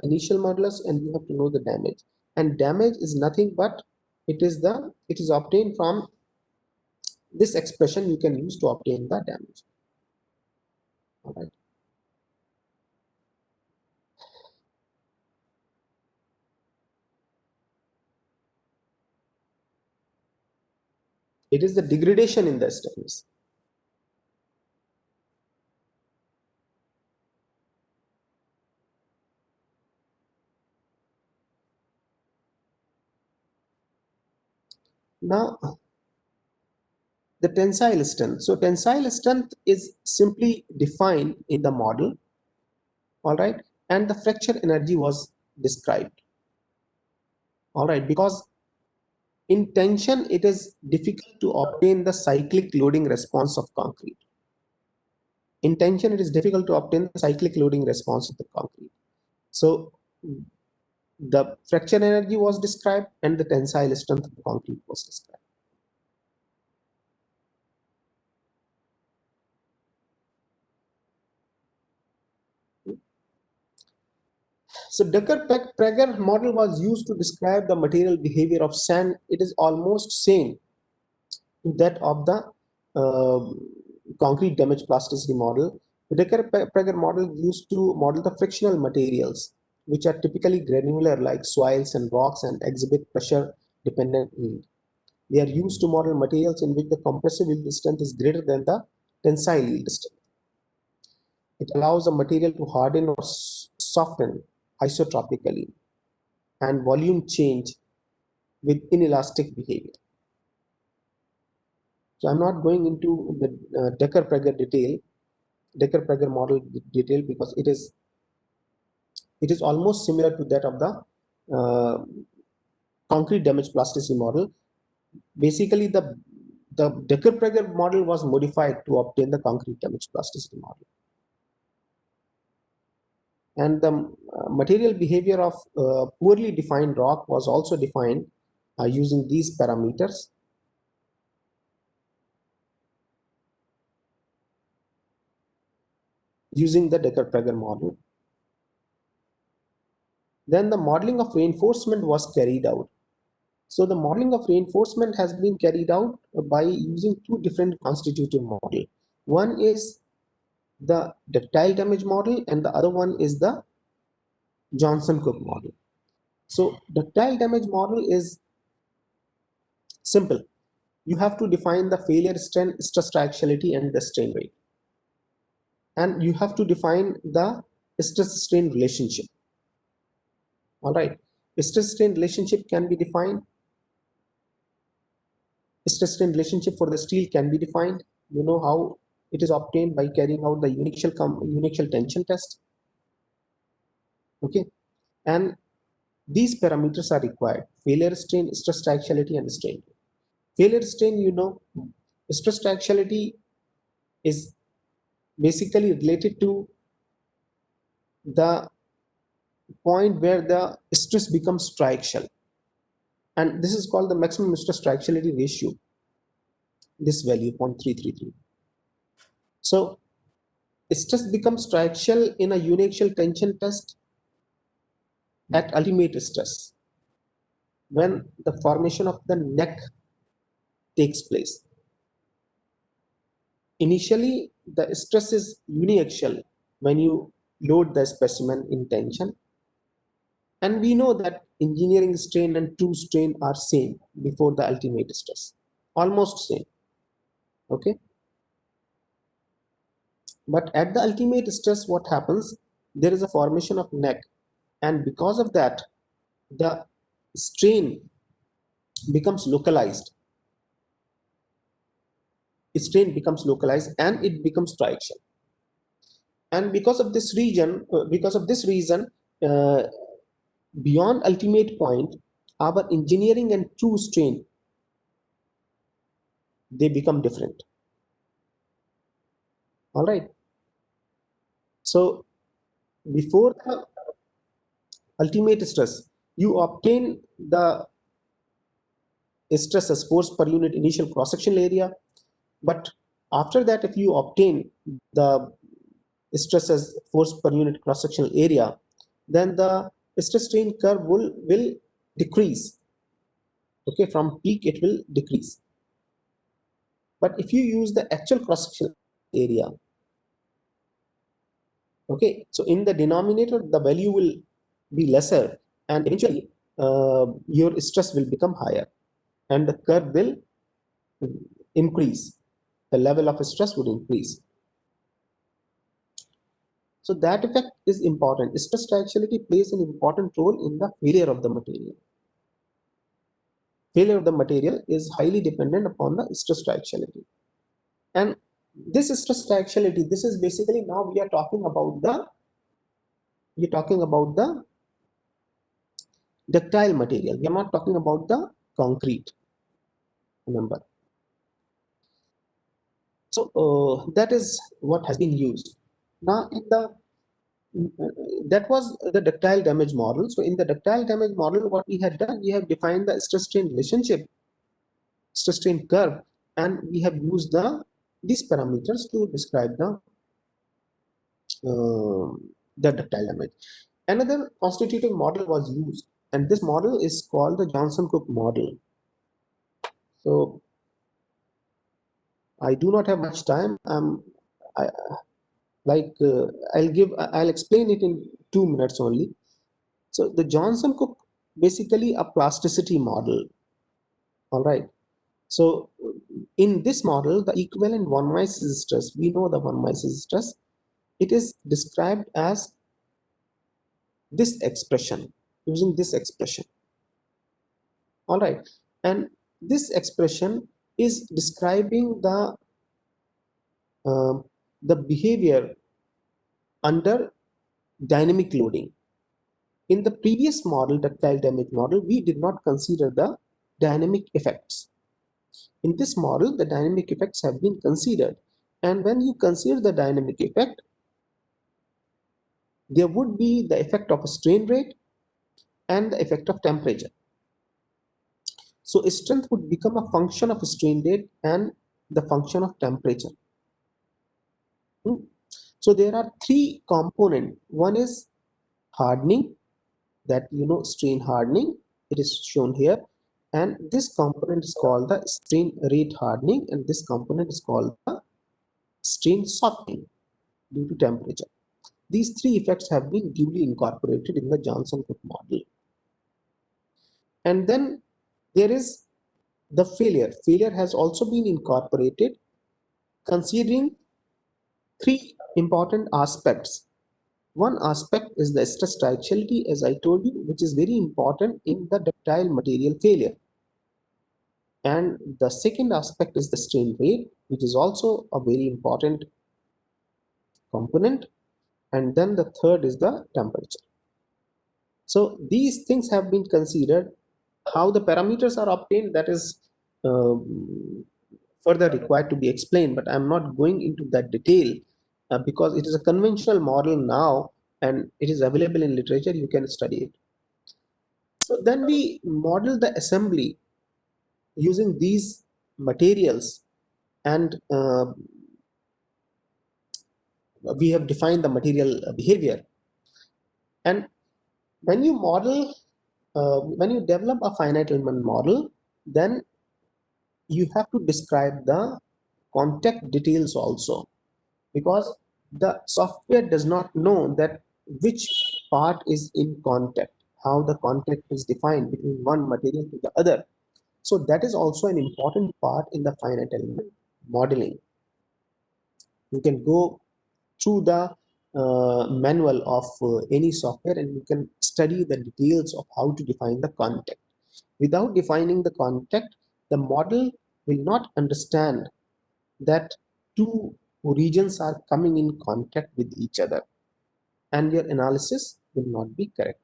initial modulus, and you have to know the damage. And damage is nothing but it is obtained from this expression you can use to obtain the damage. All right. It is the degradation in the stiffness. Now, the tensile strength. So tensile strength is simply defined in the model. All right. And the fracture energy was described. All right. Because in tension, it is difficult to obtain the cyclic loading response of concrete. In tension, it is difficult to obtain the cyclic loading response of the concrete. So the fracture energy was described and the tensile strength of the concrete was described. So Decker-Prager model was used to describe the material behavior of sand. It is almost same to that of the concrete damage plasticity model. The Decker-Prager model used to model the frictional materials, which are typically granular like soils and rocks and exhibit pressure-dependent yield. They are used to model materials in which the compressive yield strength is greater than the tensile yield strength. It allows a material to harden or soften isotropically and volume change with inelastic behavior. So I'm not going into the Decker-Prager model detail, because it is almost similar to that of the concrete damage plasticity model. Basically, the Decker-Prager model was modified to obtain the concrete damage plasticity model. And the material behavior of poorly defined rock was also defined using these parameters. Using the Decker-Prager model. Then the modeling of reinforcement was carried out. So the modeling of reinforcement has been carried out by using two different constitutive models. One is the ductile damage model and the other one is the Johnson-Cook model. So ductile damage model is simple. You have to define the failure strength, stress triaxiality, and the strain rate. And you have to define the stress strain relationship. All right. Stress strain relationship can be defined. Stress strain relationship for the steel can be defined. You know how it is obtained by carrying out the uniaxial tension test. Okay. And these parameters are required: failure strain, stress triaxiality, and strain. Failure strain, stress triaxiality is basically related to the point where the stress becomes triaxial, and this is called the maximum stress triaxiality ratio, this value 0.333. So stress becomes triaxial in a uniaxial tension test at ultimate stress when the formation of the neck takes place. Initially, the stress is uniaxial when you load the specimen in tension, and we know that engineering strain and true strain are same before the ultimate stress, almost same. Okay, but at the ultimate stress, what happens? There is a formation of neck, and because of that, the strain becomes localized. Strain becomes localized, and it becomes triaxial. And because of this reason, uh, beyond ultimate point, our engineering and true strain, they become different. All right. So before the ultimate stress, you obtain the stress as force per unit initial cross-sectional area. But after that, if you obtain the stress as force per unit cross-sectional area, then the stress strain curve will decrease. Okay, from peak it will decrease. But if you use the actual cross-sectional area, okay, so in the denominator the value will be lesser, and eventually your stress will become higher, and the curve will increase. The level of stress would increase. So that effect is important. Stress triaxiality plays an important role in the failure of the material. Failure of the material is highly dependent upon the stress triaxiality. And this stress triaxiality, this is basically, now we are talking about the ductile material. We are not talking about the concrete. Remember. So that is what has been used. Now in the that was the ductile damage model. So in the ductile damage model, what we had done, we have defined the stress strain relationship, stress strain curve, and we have used these parameters to describe the ductile damage. Another constitutive model was used, and this model is called the Johnson-Cook model. So I do not have much time. I, like I'll explain it in 2 minutes only. So the Johnson-Cook, basically a plasticity model. All right. So in this model, the equivalent von Mises stress, we know the von Mises stress, it is described as this expression, using this expression. All right. And this expression is describing the behavior under dynamic loading. In the previous model, ductile damage model, we did not consider the dynamic effects. In this model, the dynamic effects have been considered. And when you consider the dynamic effect, there would be the effect of a strain rate and the effect of temperature. So strength would become a function of strain rate and the function of temperature. So there are three components. One is hardening, that strain hardening. It is shown here. And this component is called the strain rate hardening, and this component is called the strain softening due to temperature. These three effects have been duly incorporated in the Johnson-Cook model. And then there is the failure. Failure has also been incorporated, considering three important aspects. One aspect is the stress triaxiality, as I told you, which is very important in the ductile material failure. And the second aspect is the strain rate, which is also a very important component. And then the third is the temperature. So these things have been considered. How the parameters are obtained, that is further required to be explained, but I'm not going into that detail because it is a conventional model now and it is available in literature. You can study it. So then we model the assembly using these materials, and we have defined the material behavior. And when you model, when you develop a finite element model, then you have to describe the contact details also, because the software does not know that which part is in contact, how the contact is defined between one material to the other. So that is also an important part in the finite element modeling. You can go through the manual of any software and you can study the details of how to define the contact. Without defining the contact, the model will not understand that two regions are coming in contact with each other, and your analysis will not be correct.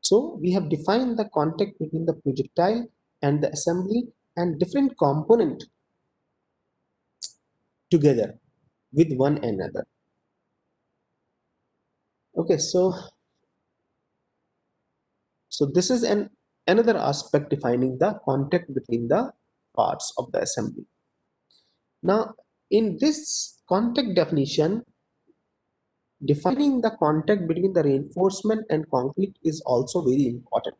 So we have defined the contact between the projectile and the assembly and different component together with one another. Okay, so this is another aspect defining the contact between the parts of the assembly. Now, in this contact definition, defining the contact between the reinforcement and concrete is also very important.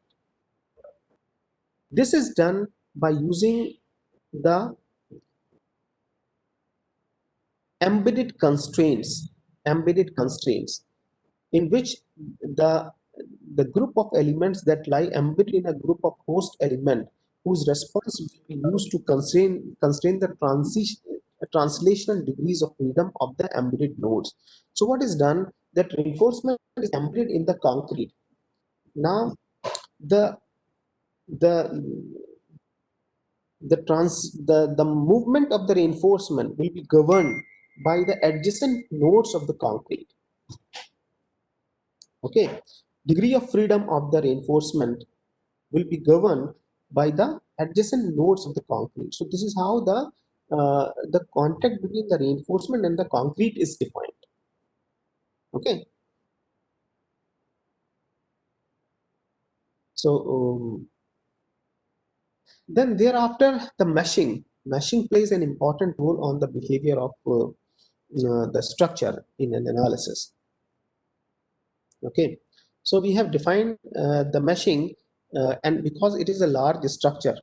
This is done by using the embedded constraints, embedded constraints, in which the the group of elements that lie embedded in a group of host element whose response will be used to constrain the translational degrees of freedom of the embedded nodes. So what is done, that reinforcement is embedded in the concrete. Now the the the movement of the reinforcement will be governed by the adjacent nodes of the concrete. Okay, degree of freedom of the reinforcement will be governed by the adjacent nodes of the concrete. So this is how the contact between the reinforcement and the concrete is defined. Okay, so then thereafter the meshing plays an important role on the behavior of the structure in an analysis. Okay, so we have defined the meshing, and because it is a large structure,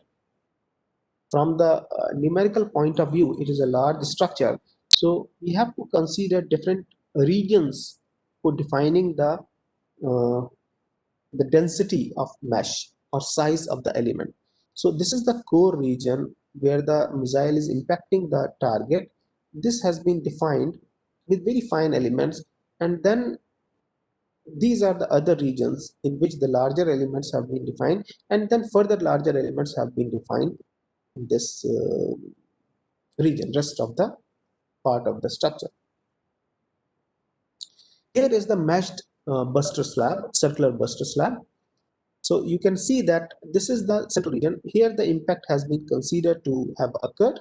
from the numerical point of view, it is a large structure. So we have to consider different regions for defining uh, the density of mesh or size of the element. So this is the core region where the missile is impacting the target. This has been defined with very fine elements, and then these are the other regions in which the larger elements have been defined, and then further larger elements have been defined in this region, rest of the part of the structure. Here is the meshed buster slab, circular buster slab. So you can see that this is the central region. Here the impact has been considered to have occurred,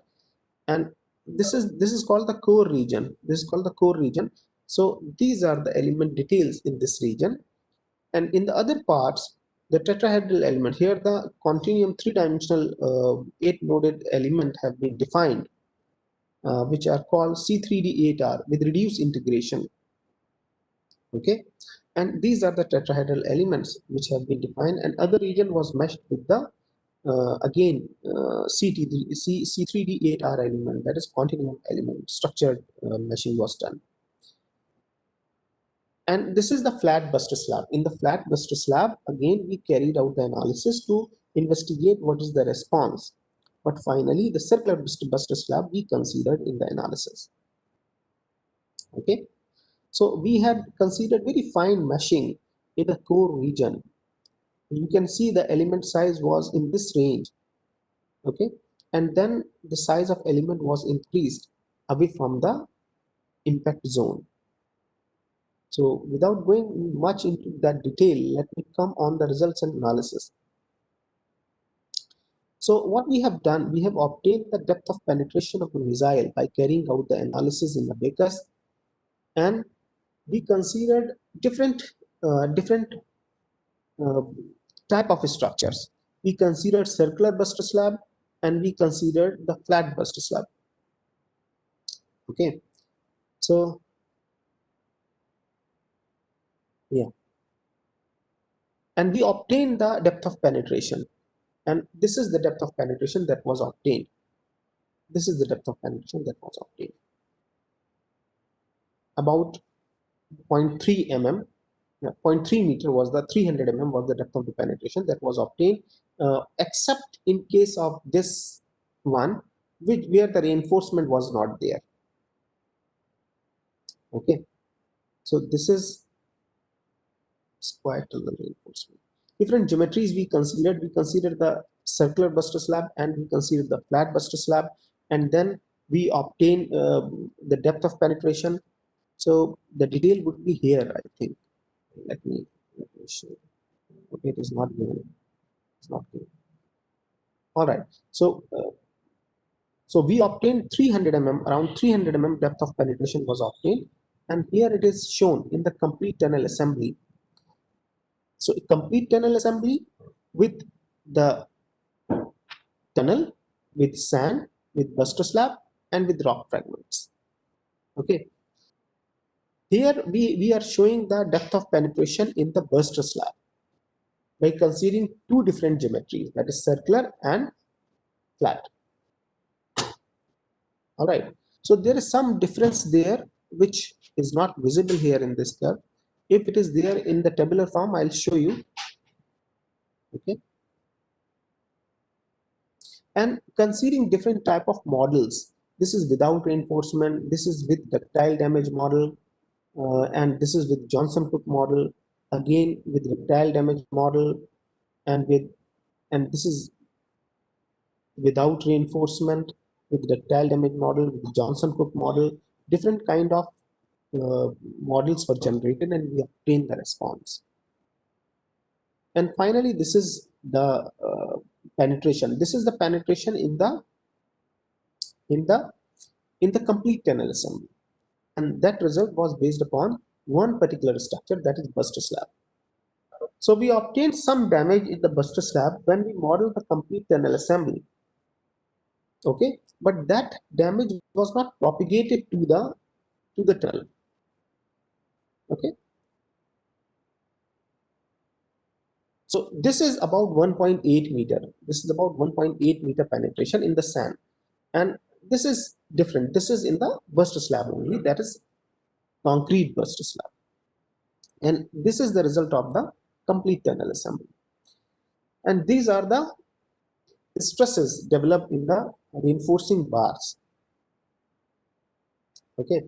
and this is called the core region. This is called the core region. So these are the element details in this region, and in the other parts, the tetrahedral element. Here the continuum three-dimensional eight-noded element have been defined, which are called C3D8R with reduced integration. Okay, and these are the tetrahedral elements which have been defined, and other region was meshed with the again C3D8R element, that is continuum element. Structured meshing was done. And this is the flat buster slab. In the flat buster slab, again we carried out the analysis to investigate what is the response, but finally the circular buster slab we considered in the analysis. Okay, so we had considered very fine meshing in the core region. You can see the element size was in this range. Okay, and then the size of element was increased away from the impact zone. So without going much into that detail, let me come on the results and analysis. So what we have done, we have obtained the depth of penetration of the missile by carrying out the analysis in the Abaqus, and we considered different uh, type of structures. We considered circular buster slab and we considered the flat buster slab. Okay, so yeah, and we obtained the depth of penetration, and this is the depth of penetration that was obtained. This is the depth of penetration that was obtained, about 0.3 mm. 0.3 meter was the 300 mm was the depth of the penetration that was obtained, except in case of this one, where the reinforcement was not there. Okay, so this is square tunnel reinforcement. Different geometries we considered. We considered the circular buster slab and we considered the flat buster slab, and then we obtain the depth of penetration. So the detail would be here, I think. Let me show. Okay, it is not given. It's not given. All right. So we obtained 300 mm, around 300 mm depth of penetration was obtained, and here it is shown in the complete tunnel assembly. So a complete tunnel assembly with the tunnel, with sand, with buster slab, and with rock fragments. Okay. Here we are showing the depth of penetration in the buster slab by considering two different geometries, that is circular and flat. All right. So there is some difference there which is not visible here in this curve. If it is there in the tabular form, I'll show you. Okay. And considering different type of models, this is without reinforcement, this is with ductile damage model, and this is with Johnson-Cook model, again with ductile damage model, and this is without reinforcement with ductile damage model, with Johnson-Cook model. Different kind of models were generated and we obtained the response. And finally, this is the penetration. This is the penetration in the in the in the complete tunnel assembly, and that result was based upon one particular structure, that is buster slab. So we obtained some damage in the buster slab when we modeled the complete tunnel assembly. Okay, but that damage was not propagated to the tunnel. Okay, so this is about 1.8 meter. This is about 1.8 meter penetration in the sand, and this is different. This is in the buster slab only, that is concrete buster slab, and this is the result of the complete tunnel assembly. And these are the stresses developed in the reinforcing bars. Okay,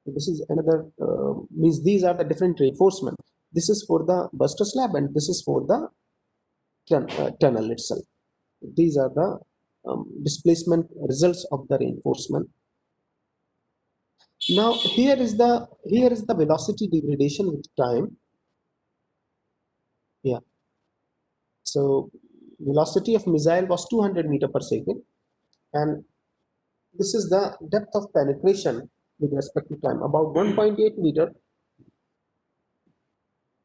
this is another means these are the different reinforcement. This is for the buster slab and this is for the tunnel itself. These are the displacement results of the reinforcement. Now here is the velocity degradation with time. Yeah, so velocity of missile was 200 meter per second, and this is the depth of penetration with respect to time, about 1.8 meter.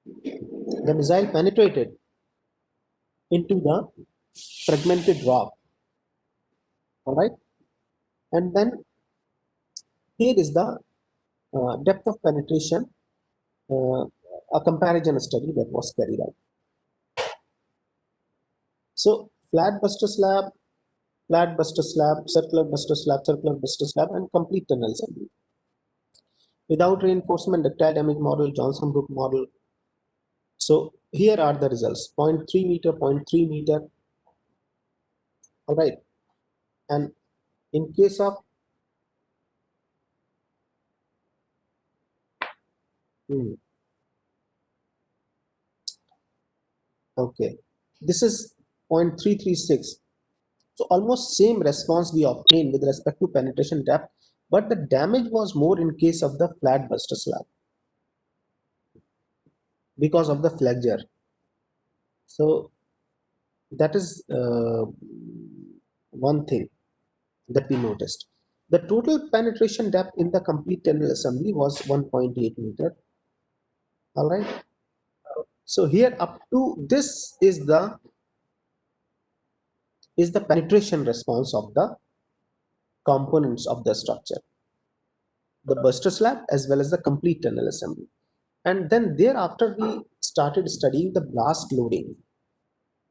The missile penetrated into the fragmented rock. All right, and then here is the depth of penetration, uh, a comparison study that was carried out. So flat buster slab, flat buster slab, circular buster slab, circular buster slab, and complete tunnel assembly. Without reinforcement, ductile damage model, Johnson-Cook model. So here are the results: 0.3 meter, 0.3 meter. All right, and in case of okay, this is 0.336. So almost same response we obtained with respect to penetration depth, but the damage was more in case of the flat buster slab. because of the flexure. So that is one thing that we noticed. The total penetration depth in the complete tunnel assembly was 1.8 meter. All right. So here up to this is the penetration response of the components of the structure, the buster slab as well as the complete tunnel assembly. And then thereafter we started studying the blast loading.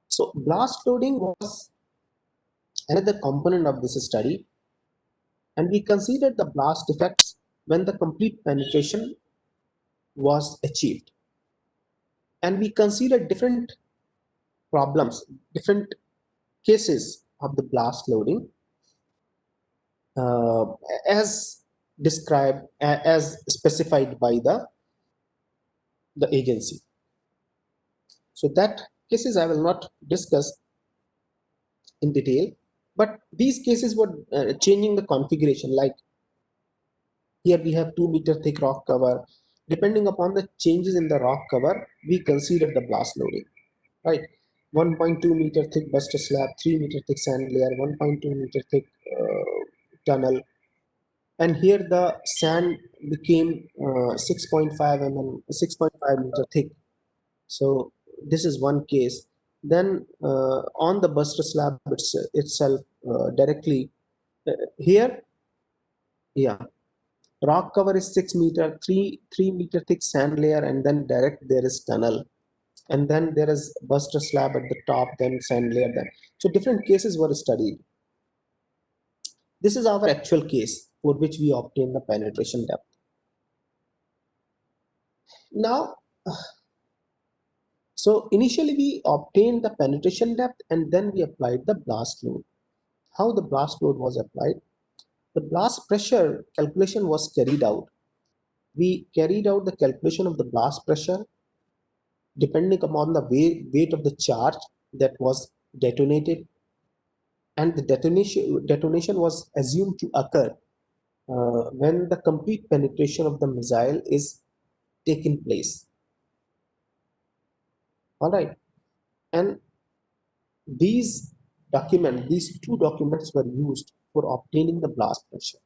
So blast loading was another component of this study, and we considered the blast effects when the complete penetration was achieved. And we considered different problems, different cases of the blast loading uh, as described, as specified by the agency. So that cases I will not discuss in detail, but these cases were changing the configuration. Like here we have 2 meter thick rock cover. Depending upon the changes in the rock cover, we consider the blast loading, right? 1.2 meter thick buster slab, 3 meter thick sand layer, 1.2 meter thick tunnel, and here the sand became 6.5 mm, 6.5 meter thick. So this is one case. Then on the buster slab itself directly here, yeah, rock cover is 6 meter, 3 meter thick sand layer, and then direct there is tunnel, and then there is buster slab at the top, then sand layer. Then so different cases were studied. This is our actual case for which we obtain the penetration depth. Now, so initially we obtained the penetration depth and then we applied the blast load. How the blast load was applied? The blast pressure calculation was carried out. We carried out the calculation of the blast pressure depending upon the weight of the charge that was detonated, and the detonation was assumed to occur when the complete penetration of the missile is taken place. All right, and these two documents were used for obtaining the blast pressure.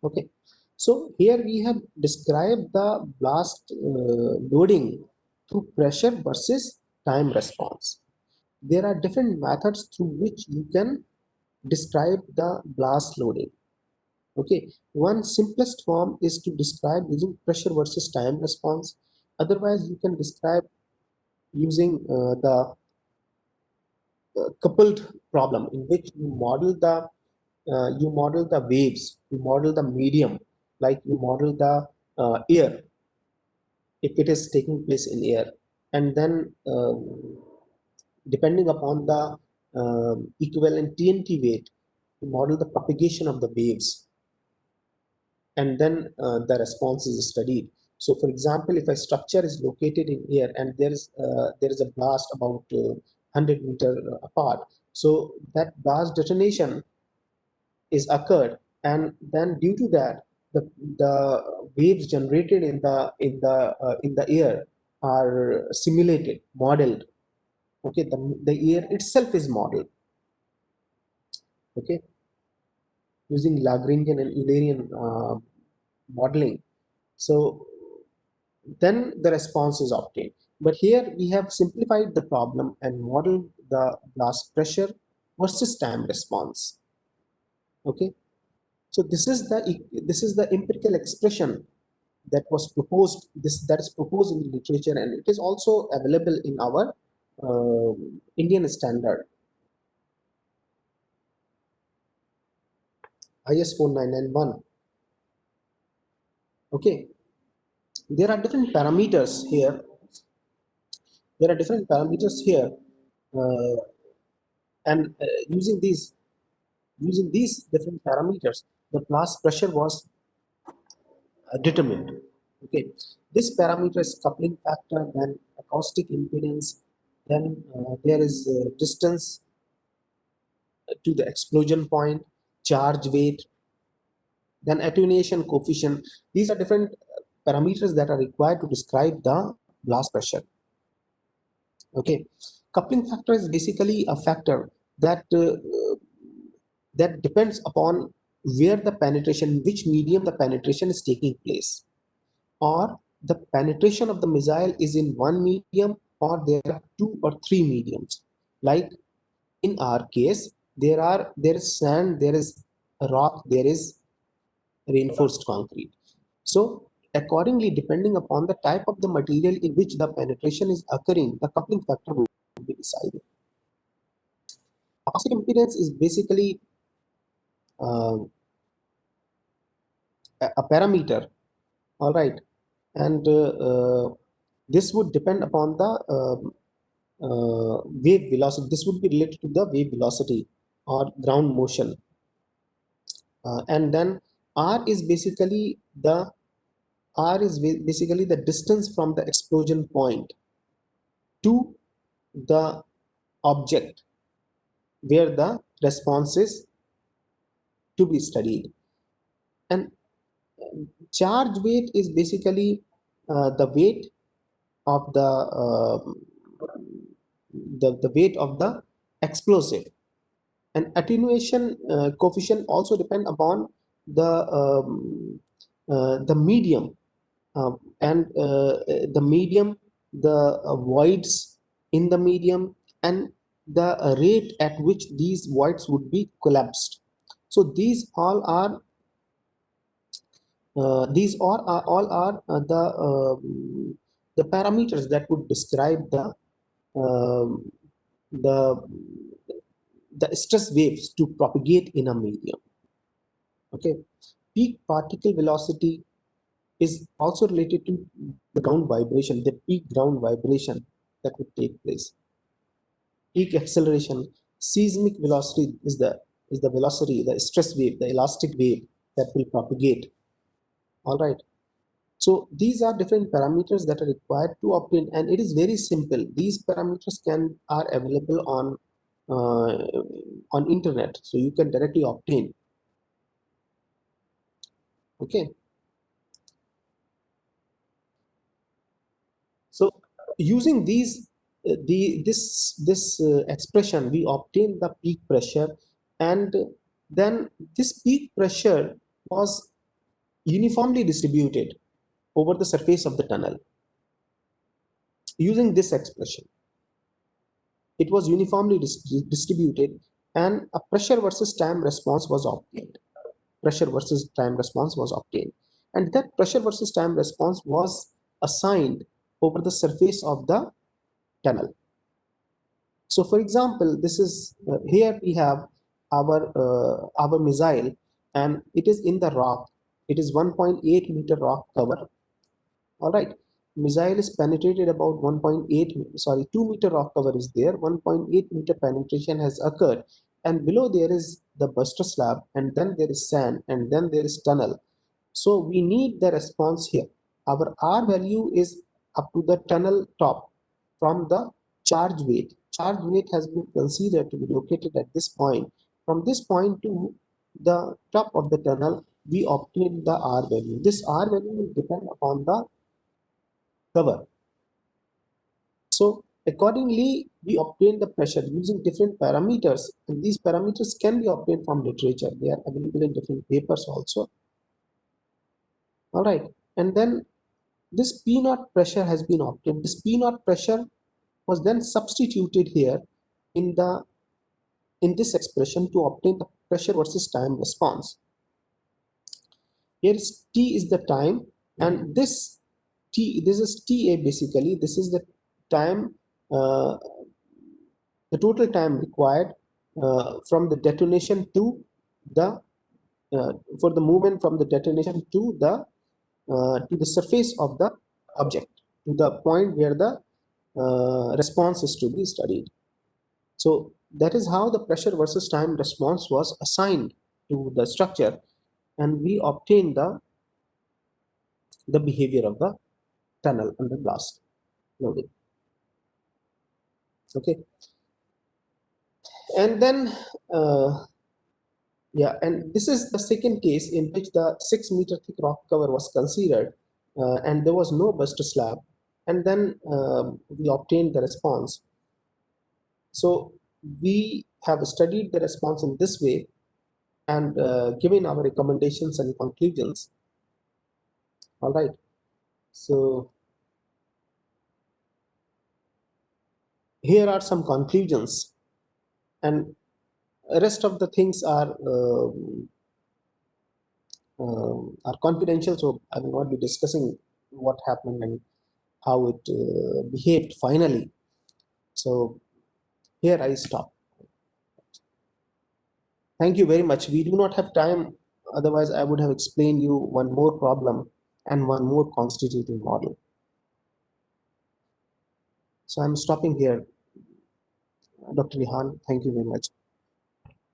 Okay, so here we have described the blast loading through pressure versus time response. There are different methods through which you can describe the blast loading. Okay, one simplest form is to describe using pressure versus time response. Otherwise you can describe using the coupled problem, in which you model the waves, you model the medium, like you model the air, if it is taking place in air, and then depending upon the equivalent TNT weight, you model the propagation of the waves, and then the response is studied. So for example, if a structure is located in air and there is a blast about 100 meter apart, so that blast detonation is occurred, and then due to that the waves generated in the air are simulated, modeled. Okay, the air itself is modeled, okay, using Lagrangian and Eulerian modeling. So then the response is obtained. But here we have simplified the problem and modeled the blast pressure versus time response. Okay, so this is the empirical expression that was proposed. That is proposed in the literature, and it is also available in our Indian standard IS 4991. Okay, there are different parameters here. There are different parameters here, uh, and using these different parameters, the blast pressure was determined. Okay, this parameter is coupling factor, then acoustic impedance, then there is distance to the explosion point, charge weight, then attenuation coefficient. These are different parameters that are required to describe the blast pressure. Okay, coupling factor is basically a factor that that depends upon where the penetration, which medium the penetration is taking place, or the penetration of the missile is in one medium, or there are two or three mediums. Like in our case, there is sand, there is rock, there is reinforced concrete. So accordingly, depending upon the type of the material in which the penetration is occurring, the coupling factor will be decided. Acoustic impedance is basically uh, a parameter, all right, and this would depend upon the wave velocity. This would be related to the wave velocity or ground motion, and then r is basically the basically the distance from the explosion point to the object where the response is to be studied. And charge weight is basically the weight of the weight of the explosive. And attenuation coefficient also depend upon the medium, and the medium, the voids in the medium, and the rate at which these voids would be collapsed. So these all are the parameters that would describe um, the the stress waves to propagate in a medium. Okay, peak particle velocity is also related to the ground vibration, the peak ground vibration that would take place. Peak acceleration, seismic velocity is the velocity, the stress wave, the elastic wave that will propagate. All right. So these are different parameters that are required to obtain, and it is very simple. These parameters are available on internet, so you can directly obtain. Okay. So using this expression, we obtain the peak pressure, and then this peak pressure was uniformly distributed over the surface of the tunnel. Using this expression, it was uniformly distributed, and a pressure versus time response was obtained. Pressure versus time response was obtained, and that pressure versus time response was assigned over the surface of the tunnel. So for example, this is here we have our missile, and it is in the rock. It is 1.8 meter rock cover. All right, missile is penetrated about 1.8, sorry, 2 meter rock cover is there. 1.8 meter penetration has occurred, and below there is the buster slab, and then there is sand, and then there is tunnel. So we need the response here. Our R value is up to the tunnel top from the charge weight. Charge weight has been considered to be located at this point. From this point to the top of the tunnel, we obtain the R value. This R value will depend upon the cover. So accordingly, we obtain the pressure using different parameters, and these parameters can be obtained from literature. They are available in different papers also. All right, and then this P naught pressure has been obtained. This P naught pressure was then substituted here in this expression to obtain the pressure versus time response. Here is T is the time, and this is TA basically. This is the time, the total time required from the detonation to the for the movement from the detonation to the surface of the object, to the point where the response is to be studied. So that is how the pressure versus time response was assigned to the structure, and we obtain the behavior of the tunnel under blast loading. Okay, and then yeah, and this is the second case in which the 6 meter thick rock cover was considered, and there was no burst slab, and then we obtained the response. So we have studied the response in this way and given our recommendations and conclusions. All right. So here are some conclusions, and rest of the things are confidential. So I will not be discussing what happened and how it behaved finally. So here I stop. Thank you very much. We do not have time. Otherwise, I would have explained you one more problem and one more constitutive model. So I'm stopping here. Dr. Rehan, thank you very much.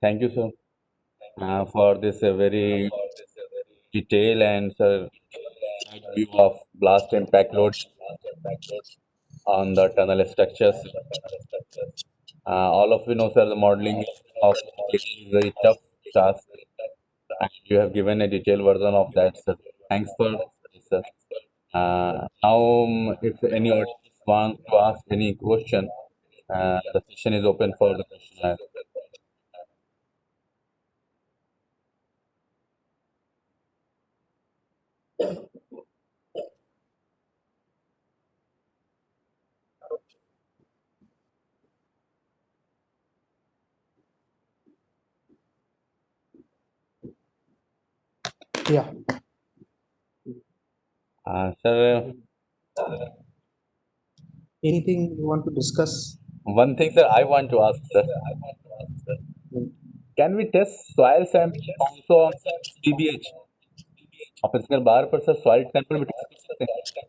Thank you, sir, for this very detailed and side view of blast impact load on the tunnel structures. All of you know, sir, the modeling of it is very tough task, and you have given a detailed version of that, sir. Thanks for this, sir. Now, if any audience wants to ask any question, the session is open for the question. Yeah. Sir, Anything you want to discuss? one thing, sir, I want to ask, sir, can we test soil sample also on PBH? Office बाहर पर sir soil sample भी test कर सकते हैं.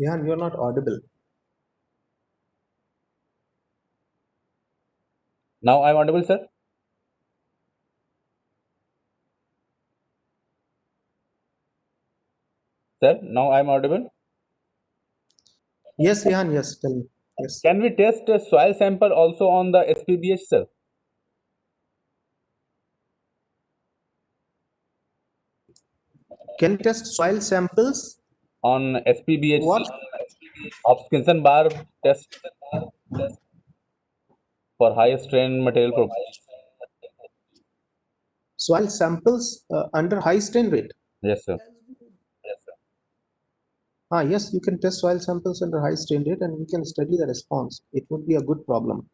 Yeah, you're not audible. Now I'm audible, sir. Sir, now I'm audible. Yes, Rehan, yes, tell me. Yes. Can we test a soil sample also on the SPBH, sir? Can you test soil samples? On SPBH, What? sir. Hopkinson bar test for high strain material properties. Soil samples under high strain rate? Yes, sir. Yes, you can test soil samples under high strain rate and we can study the response. It would be a good problem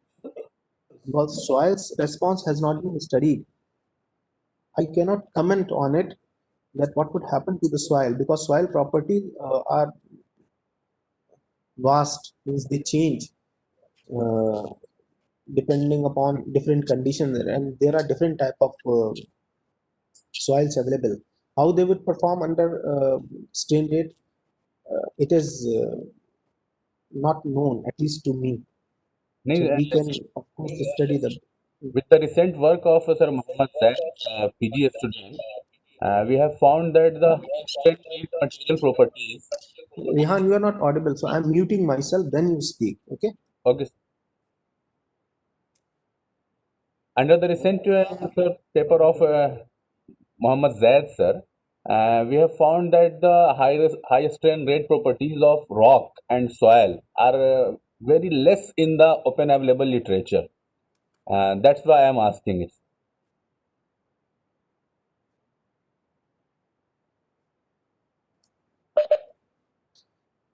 because soil's response has not been studied. I cannot comment on it that what would happen to the soil because soil properties are vast, means they change uh, depending upon different conditions, and there are different type of soils available. How they would perform under strain rate, it is not known, at least to me. So we can, of course, study them. With the recent work of Sir Muhammad Zaid, PG student, we have found that the high strain material properties. Rehan, you are not audible, so I'm muting myself. Then you speak. Okay. Okay. Under the recent sir, paper of Muhammad Zaid, sir, we have found that the high strain rate properties of rock and soil are very less in the open available literature. That's why I'm asking it.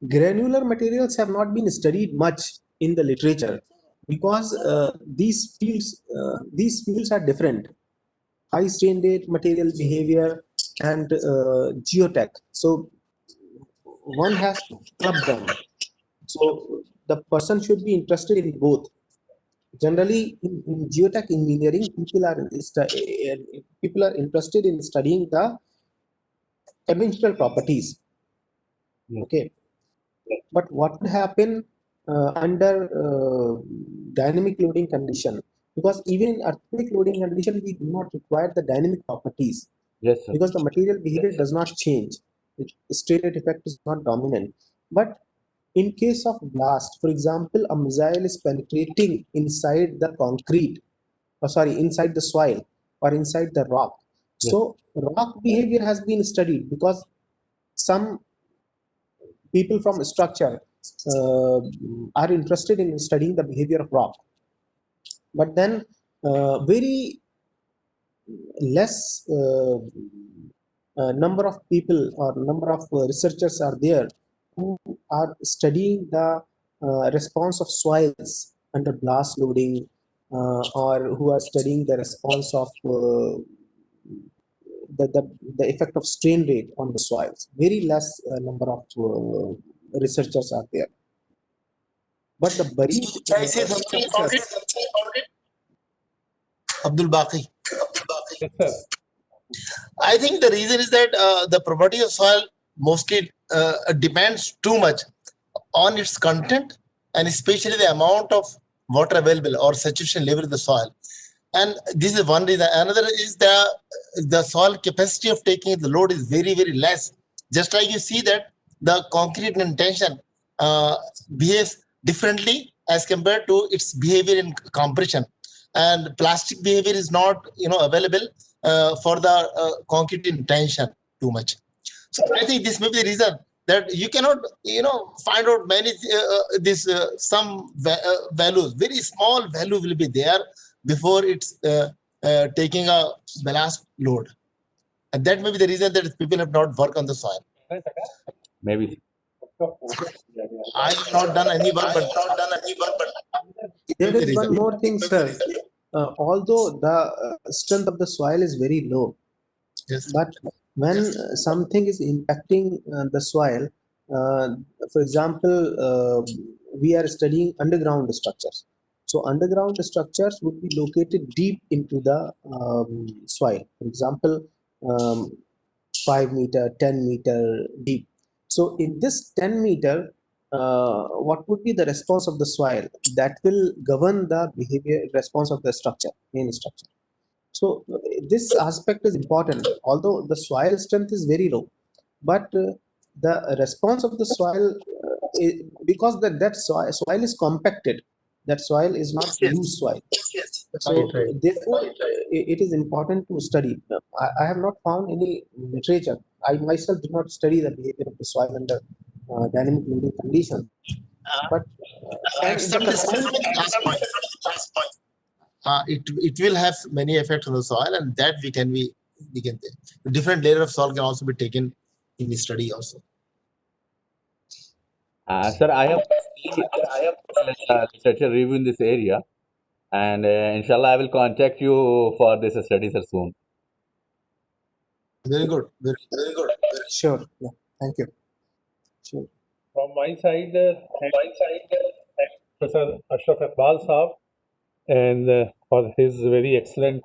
Granular materials have not been studied much in the literature because these fields are different. High strain rate, material behavior, and geotech. So one has to club them. So the person should be interested in both. Generally, in geotech engineering, people are interested in studying the conventional properties. Okay, but what would happen under dynamic loading condition? Because even in earthquake loading condition, we do not require the dynamic properties Yes, sir. because the material behavior does not change. The strain rate effect is not dominant. But in case of blast, for example, a missile is penetrating inside the concrete, or sorry, inside the soil or inside the rock. Yes. So rock behavior has been studied because some people from structure are interested in studying the behavior of rock, but then very less number of people or number of researchers are there who are studying the response of soils under blast loading, or who are studying the response of the effect of strain rate on the soils. Very less number of researchers are there. But the buried Can I say something about it? Abdul Baqi. Yes, sir. I think the reason is that the property of soil mostly depends too much on its content, and especially the amount of water available or saturation level of the soil. And this is one reason. Another is the soil capacity of taking the load is very, very less. Just like you see that the concrete and tension behaves differently as compared to its behavior in compression. And plastic behavior is not available for the concrete in tension too much. So I think this may be the reason that you cannot find out many some values. Very small value will be there before it's taking a ballast load, and that may be the reason that people have not worked on the soil. Maybe. I have not done any work, but there is one more thing, sir. Although the strength of the soil is very low, yes, but when something is impacting the soil, for example, we are studying underground structures. So underground structures would be located deep into the soil. For example, 5 meter, 10 meter deep. So in this 10 meter, what would be the response of the soil that will govern the behavior response of the structure, main structure. So this aspect is important. Although the soil strength is very low, but the response of the soil, because that soil is compacted, that soil is not loose soil. So therefore, it is important to study. I have not found any literature. I myself did not study the behavior of the soil under dynamic loading conditions. But I and the accept this last point. It will have many effects on the soil, and that we can different layer of soil can also be taken in the study also. Sir, I have researcher review in this area, and inshallah, I will contact you for this study, sir, soon. Very good. Very good. sure. Yeah. Thank you. Sure. From my side, thank Professor Ashraf Iqbal Saab and for his very excellent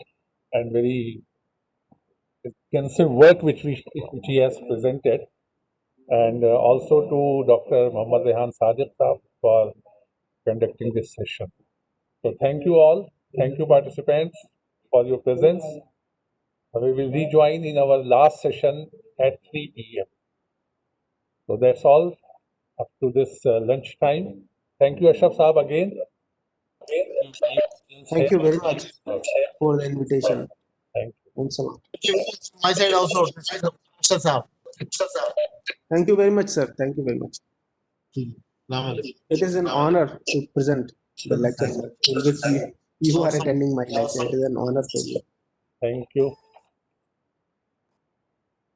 and very extensive work which he has presented, and also to Dr. Muhammad Rehan Sadiq Saab for conducting this session. So thank you all, thank you participants for your presence. We will rejoin in our last session at 3 p.m. So that's all up to this lunch time. Thank you, Ashraf Saab, again. Thank you very much for the invitation. Thank you. Thanks a lot. My side also. Thank you very much, sir. Thank you very much. It is an honor to present the lecture, sir, in which you are attending my lecture. It is an honor for me. Thank you.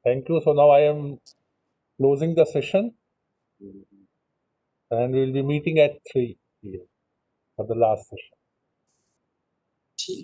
Thank you. So now I am closing the session and we will be meeting at 3 p.m. for the last session.